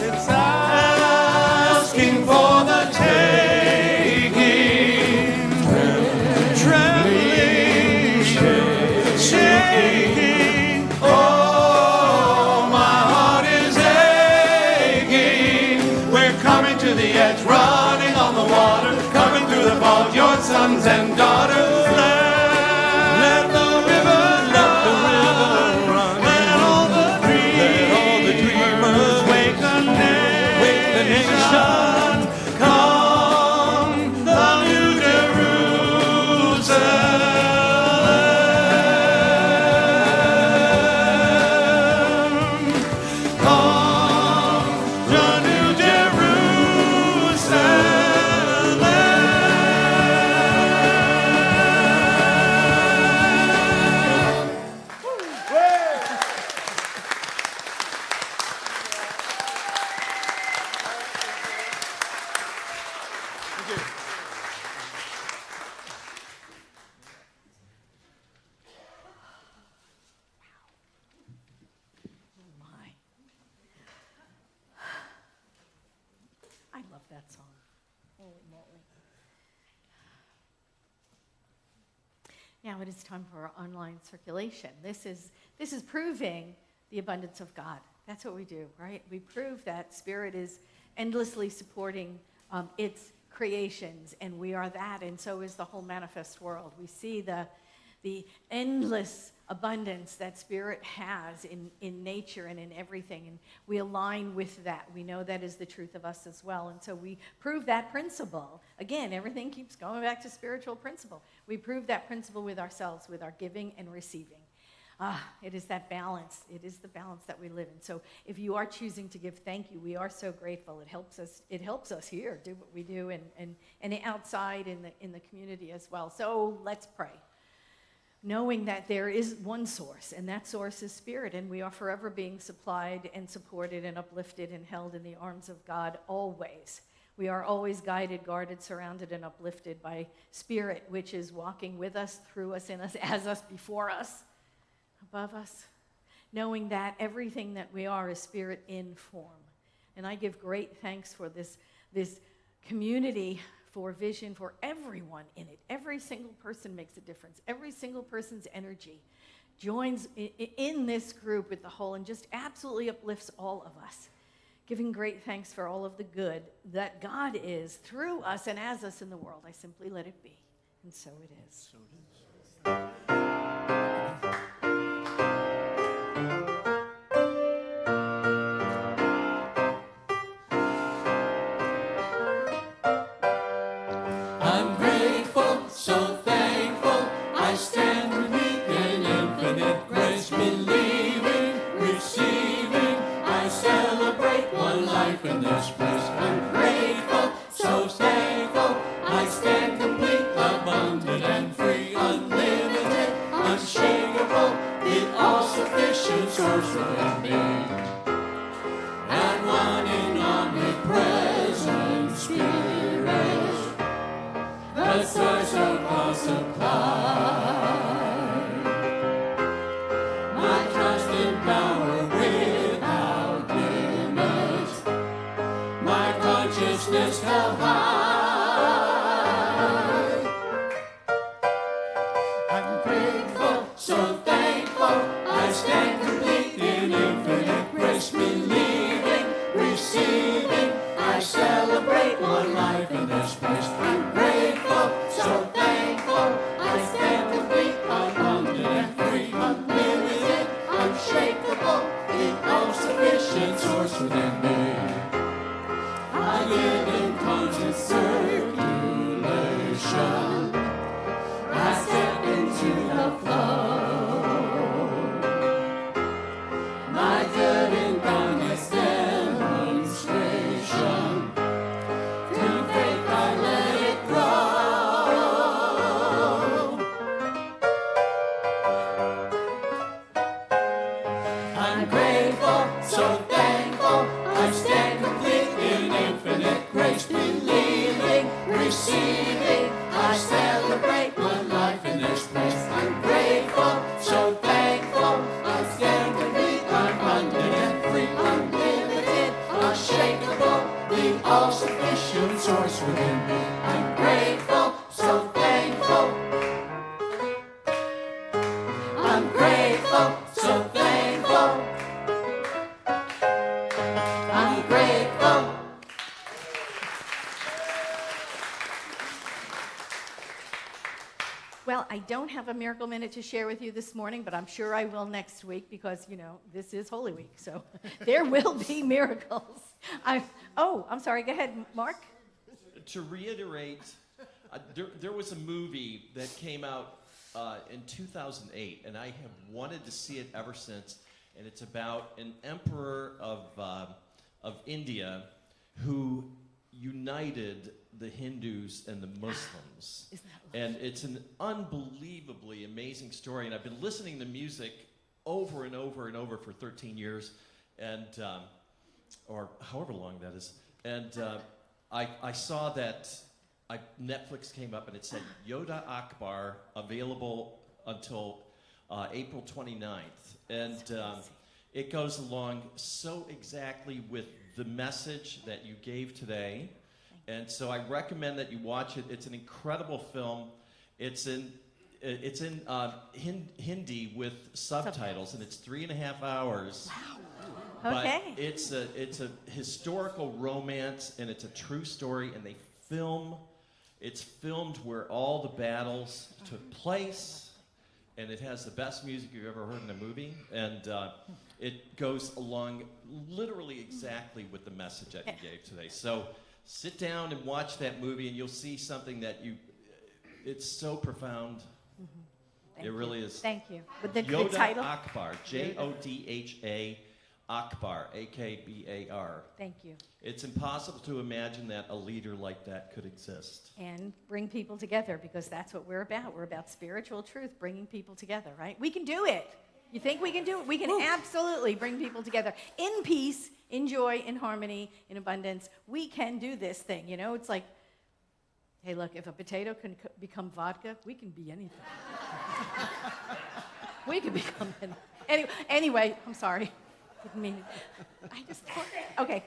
It's asking for the taking, trembling, shaking. Oh, my heart is aching. We're coming to the edge, running on the water, coming through the fog, your sons and daughters. Let the river run. Let all the dreamers wake the nation. Come, the new Jerusalem. Come, the new Jerusalem. My. I love that song. Holy moly. Now it is time for our online circulation. This is proving the abundance of God. That's what we do, right? We prove that Spirit is endlessly supporting its creations, and we are that, and so is the whole manifest world. We see the endless abundance that Spirit has in nature and in everything, and we align with that. We know that is the truth of us as well, and so we prove that principle. Again, everything keeps going back to spiritual principle. We prove that principle with ourselves, with our giving and receiving. It is that balance. It is the balance that we live in. So if you are choosing to give, thank you. We are so grateful. It helps us here do what we do and outside in the community as well. So let's pray. Knowing that there is one source, and that source is Spirit, and we are forever being supplied and supported and uplifted and held in the arms of God always. We are always guided, guarded, surrounded, and uplifted by Spirit, which is walking with us, through us, in us, as us, before us, above us, knowing that everything that we are is Spirit in form. And I give great thanks for this community, for vision, for everyone in it. Every single person makes a difference. Every single person's energy joins in this group with the whole and just absolutely uplifts all of us. Giving great thanks for all of the good that God is through us and as us in the world. I simply let it be. And so it is. I'm grateful, so thankful, I stand unique in infinite grace, believing, receiving, I celebrate one life in this place. I'm grateful, so thankful, I stand complete, abundant and free, unlimited, unshakable, the all-sufficient source within me, and one in omnipresent Spirit, the source of all supply. My trust in power without limit, my consciousness held high. I'm grateful, so thankful, I stand complete in infinite grace, believing, receiving, I celebrate one life in this place. I'm grateful, so thankful, I stand complete, abundant and free, unlimited, unshakable, the all-sufficient source within me. I live in conscious circulation, I step into the flow, my good and kindness demonstration, through faith I let it grow. I'm grateful, so thankful, I stand complete in infinite grace, believing, receiving, I celebrate one life in this place. I'm grateful, so thankful, I stand complete, abundant and free, unlimited, unshakable, the all-sufficient source within me. I'm grateful, so thankful. I'm grateful, so thankful. I'm grateful. Well, I don't have a miracle minute to share with you this morning, but I'm sure I will next week because, this is Holy Week, so there will be miracles. I'm sorry, go ahead, Mark. To reiterate, there was a movie that came out in 2008, and I have wanted to see it ever since, and it's about an emperor of India who united the Hindus and the Muslims. And it's an unbelievably amazing story, and I've been listening to music over and over and over for 13 years, and or however long that is. And I saw that Netflix came up and it said Yoda Akbar available until April 29th. And it goes along so exactly with the message that you gave today. And so I recommend that you watch it. It's an incredible film. It's in Hindi with subtitles, and it's 3.5 hours. Wow. Okay. But it's a historical romance, and it's a true story, and it's filmed where all the battles took place, and it has the best music you've ever heard in a movie, and it goes along literally exactly with the message that you gave today. So sit down and watch that movie, and you'll see something that it's so profound. Mm-hmm. It really is. Thank you. But the Yoda title? Akbar, Jodha Akbar, Akbar. Thank you. It's impossible to imagine that a leader like that could exist. And bring people together, because that's what we're about. We're about spiritual truth, bringing people together, right? We can do it. You think we can do it? We can absolutely bring people together in peace in joy, in harmony, in abundance. We can do this thing, you know? It's like, hey, look, if a potato can become vodka, we can be anything. We can become anything. Anyway, I'm sorry. Didn't mean it. I just thought, okay.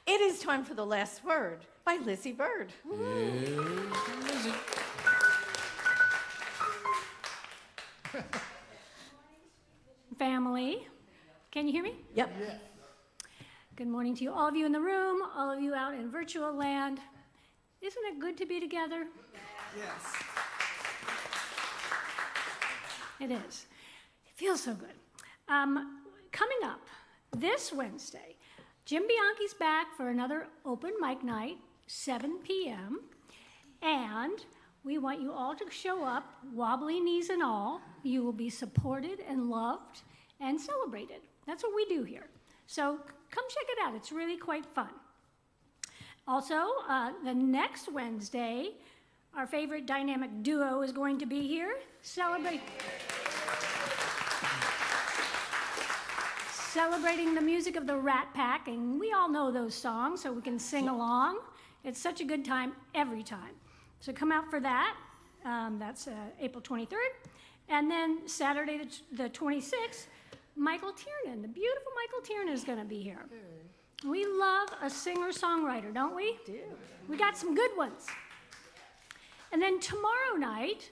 It is time for The Last Word by Lizzie Bird. Family. Can you hear me? Yep. Good morning to you, all of you in the room, all of you out in virtual land. Isn't it good to be together? Yes. It is. It feels so good. Coming up this Wednesday, Jim Bianchi's back for another open mic night, 7 p.m. And we want you all to show up, wobbly knees and all. You will be supported and loved and celebrated. That's what we do here. So come check it out. It's really quite fun. Also, the next Wednesday, our favorite dynamic duo is going to be here. Celebrating the music of the Rat Pack, and we all know those songs, so we can sing along. It's such a good time every time. So come out for that. That's April 23rd. And then Saturday the 26th, Michael Tiernan, the beautiful Michael Tiernan is going to be here. We love a singer-songwriter, don't we? Do. We got some good ones. And then tomorrow night,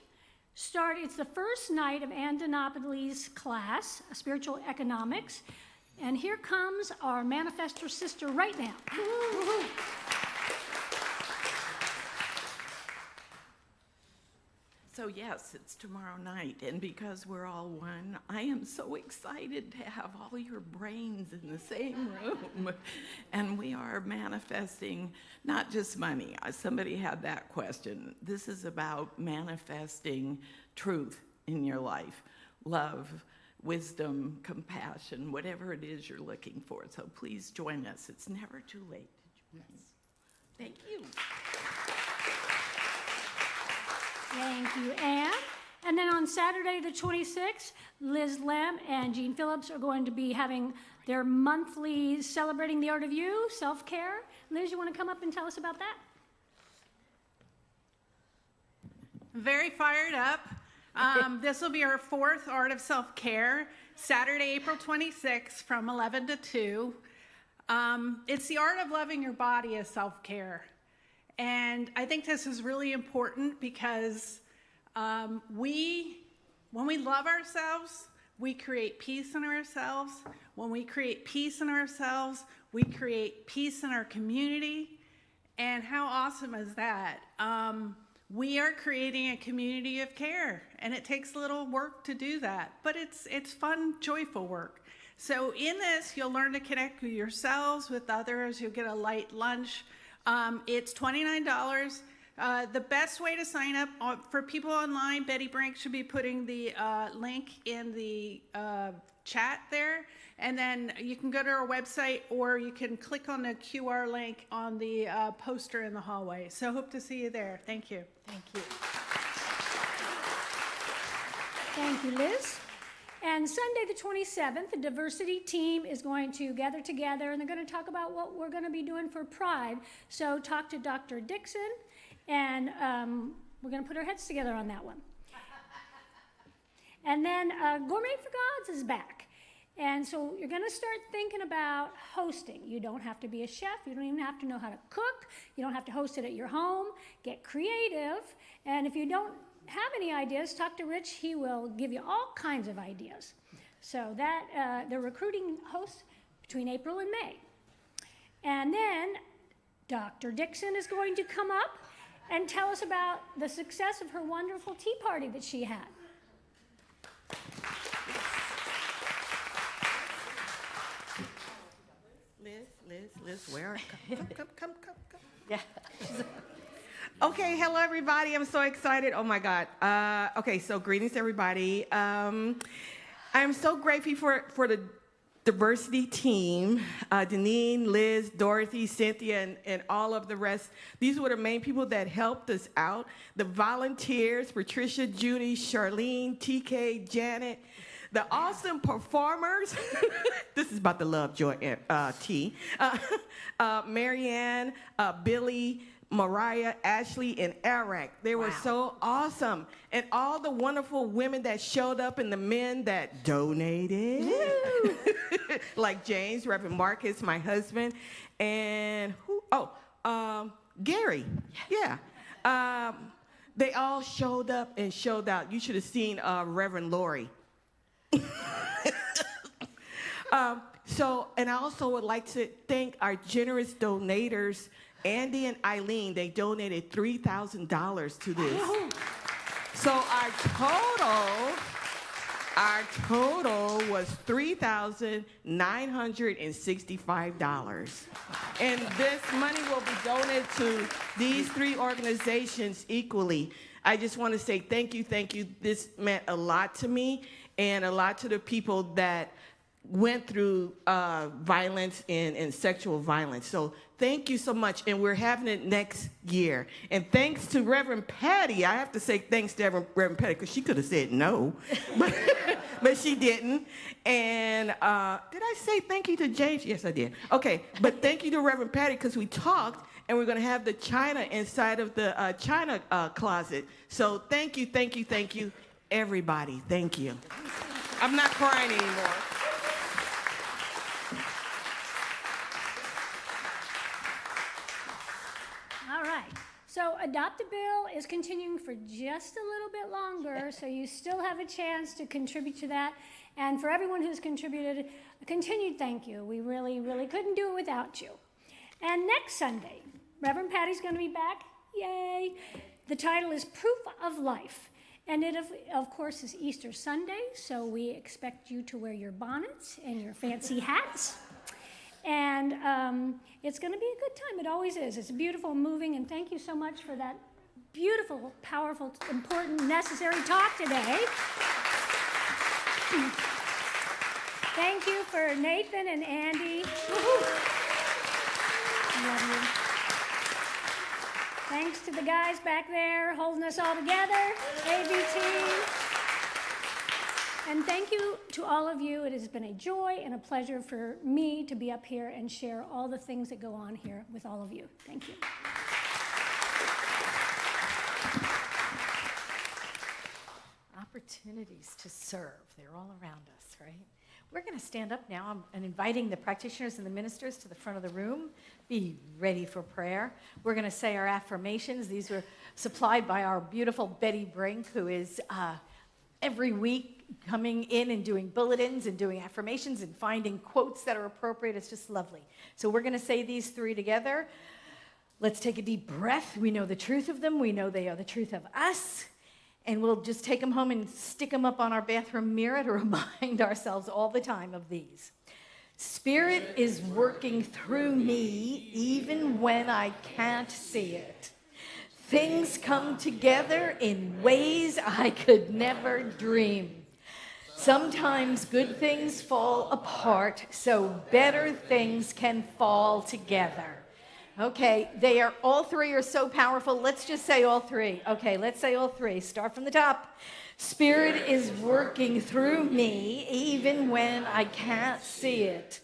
it's the first night of Ann Dinopoli's class, Spiritual Economics. And here comes our manifestor sister right now. Woo-hoo. So yes, it's tomorrow night, and because we're all one, I am so excited to have all your brains in the same room. And we are manifesting not just money. Somebody had that question. This is about manifesting truth in your life, love, wisdom, compassion, whatever it is you're looking for. So please join us. It's never too late to join. Yes. Thank you. Thank you, Anne. And then on Saturday the 26th, Liz Lem and Jean Phillips are going to be having their monthly Celebrating the Art of You, self-care. Liz, you want to come up and tell us about that? Very fired up. This will be our fourth Art of Self-Care, Saturday, April 26th from 11 to 2. It's the art of loving your body as self-care. And I think this is really important because when we love ourselves, we create peace in ourselves. When we create peace in ourselves, we create peace in our community. And how awesome is that? We are creating a community of care, and it takes a little work to do that, but it's fun, joyful work. So in this, you'll learn to connect with yourselves, with others. You'll get a light lunch. It's $29. The best way to sign up for people online, Betty Brink should be putting the link in the chat there. And then you can go to our website, or you can click on the QR link on the poster in the hallway. So hope to see you there. Thank you. Thank you. Thank you, Liz. And Sunday the 27th, the diversity team is going to gather together, and they're going to talk about what we're going to be doing for Pride. So talk to Dr. Dixon, and we're going to put our heads together on that one. And then Gourmet for Gods is back. And so you're going to start thinking about hosting. You don't have to be a chef. You don't even have to know how to cook. You don't have to host it at your home. Get creative. And if you don't have any ideas, talk to Rich. He will give you all kinds of ideas. So that they're recruiting hosts between April and May. And then Dr. Dixon is going to come up and tell us about the success of her wonderful tea party that she had. Liz, where? Come. Yeah. Okay, hello everybody. I'm so excited. Oh my God. Okay, so greetings everybody. I'm so grateful for the diversity team, Deneen, Liz, Dorothy, Cynthia, and all of the rest. These were the main people that helped us out. The volunteers, Patricia, Judy, Charlene, TK, Janet, the awesome performers. This is about the love, joy, T. Marianne, Billy, Mariah, Ashley, and Eric. They were so awesome. And all the wonderful women that showed up and the men that donated. Like James, Reverend Marcus, my husband, and who? Oh, Gary. Yeah. They all showed up and showed out. You should have seen Reverend Lori. And I also would like to thank our generous donators, Andy and Eileen. They donated $3,000 to this. So our total was $3,965. And this money will be donated to these three organizations equally. I just want to say thank you, thank you. This meant a lot to me and a lot to the people that went through violence and sexual violence. So thank you so much, and we're having it next year. And thanks to Reverend Patti. I have to say thanks to Reverend Patti, because she could have said no, but she didn't. And did I say thank you to James? Yes, I did. Okay, but thank you to Reverend Patti, because we talked, and we're going to have the china inside of the china closet. So thank you, everybody. Thank you. I'm not crying anymore. All right. So Adopt a Bill is continuing for just a little bit longer, so you still have a chance to contribute to that. And for everyone who's contributed, a continued thank you. We really, really couldn't do it without you. And next Sunday, Reverend Patty's going to be back. Yay! The title is Proof of Life. And it, of course, is Easter Sunday, so we expect you to wear your bonnets and your fancy hats. And it's going to be a good time. It always is. It's beautiful, moving, and thank you so much for that beautiful, powerful, important, necessary talk today. Thank you for Nathan and Andy. Love you. Thanks to the guys back there holding us all together, ABT. And thank you to all of you. It has been a joy and a pleasure for me to be up here and share all the things that go on here with all of you. Thank you. Opportunities to serve, they're all around us, right? We're going to stand up now and inviting the practitioners and the ministers to the front of the room. Be ready for prayer. We're going to say our affirmations. These were supplied by our beautiful Betty Brink, who is every week coming in and doing bulletins and doing affirmations and finding quotes that are appropriate. It's just lovely. So we're going to say these three together. Let's take a deep breath. We know the truth of them. We know they are the truth of us. And we'll just take them home and stick them up on our bathroom mirror to remind ourselves all the time of these. Spirit is working through me even when I can't see it. Things come together in ways I could never dream. Sometimes good things fall apart so better things can fall together. Okay, all three are so powerful. Let's just say all three. Okay, let's say all three. Start from the top. Spirit is working through me even when I can't see it.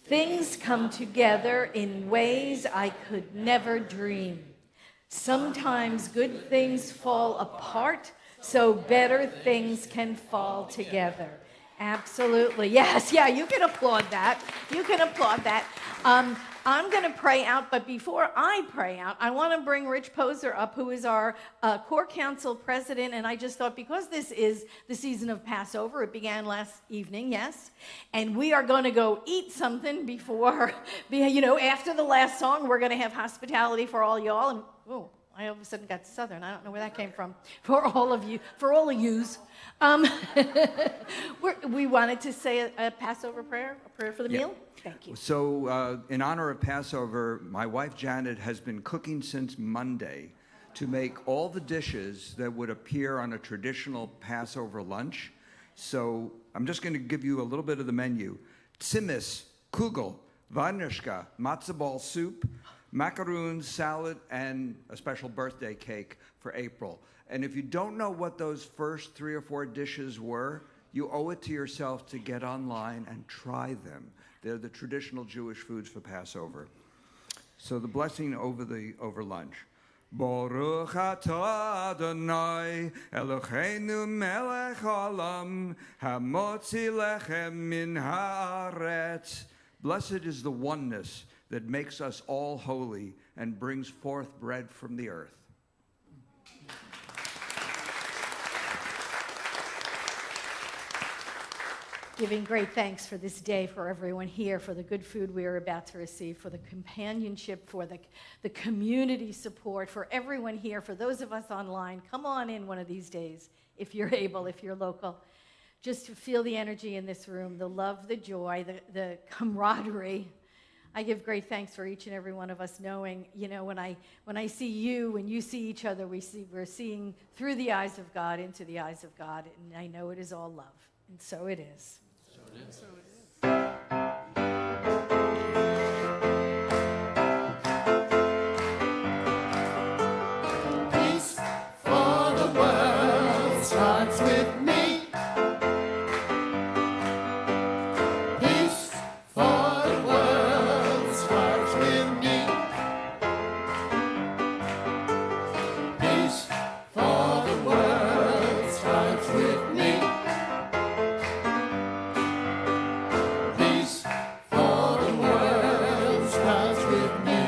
Things come together in ways I could never dream. Sometimes good things fall apart so better things can fall together. Absolutely. Yes, yeah, you can applaud that. You can applaud that. I'm going to pray out, but before I pray out, I want to bring Rich Poser up, who is our core council president, and I just thought because this is the season of Passover, it began last evening, yes, and we are going to go eat something before, after the last song, we're going to have hospitality for all y'all, and I all of a sudden got Southern. I don't know where that came from. For all of yous. We wanted to say a Passover prayer, a prayer for the meal. Thank you. So in honor of Passover, my wife Janet has been cooking since Monday to make all the dishes that would appear on a traditional Passover lunch. So I'm just going to give you a little bit of the menu. Tzimmis, kugel, varnishka, matzo ball soup, macaroons, salad, and a special birthday cake for April. And if you don't know what those first 3 or 4 dishes were, you owe it to yourself to get online and try them. They're the traditional Jewish foods for Passover. So the blessing over lunch. Baruch atah Adonai Eloheinu melech haolam hamotzi lechem min haaretz. Blessed is the oneness that makes us all holy and brings forth bread from the earth. Giving great thanks for this day, for everyone here, for the good food we are about to receive, for the companionship, for the community support, for everyone here, for those of us online. Come on in one of these days, if you're able, if you're local. Just to feel the energy in this room, the love, the joy, the camaraderie. I give great thanks for each and every one of us knowing, you know, when I see you, when you see each other, we're seeing through the eyes of God into the eyes of God, and I know it is all love, and so it is. So it is. So it is. Peace for the world starts with me. Peace for the world starts with me. Peace for the world starts with me. Peace for the world starts with me.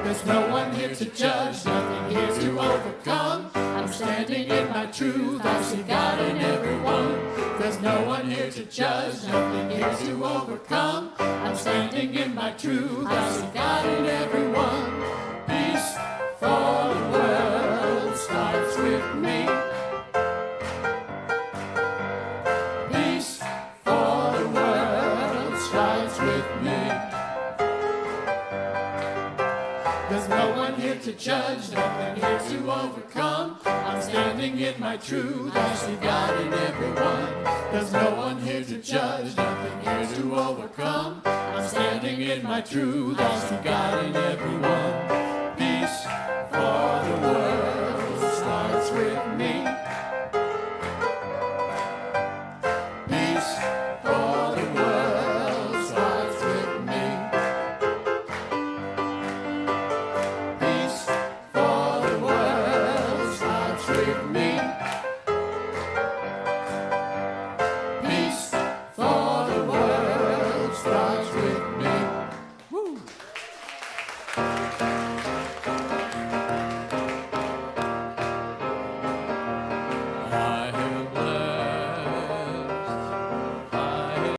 There's no one here to judge, nothing here to overcome. I'm standing in my truth, I see God in everyone. There's no one here to judge, nothing here to overcome. I'm standing in my truth, I see God in everyone. Peace for the world starts with me. Peace for the world starts with me. There's no one here to judge, nothing here to overcome. I'm standing in my truth, I see God in everyone. There's no one here to judge, nothing here to overcome. I'm standing in my truth, I see God in everyone.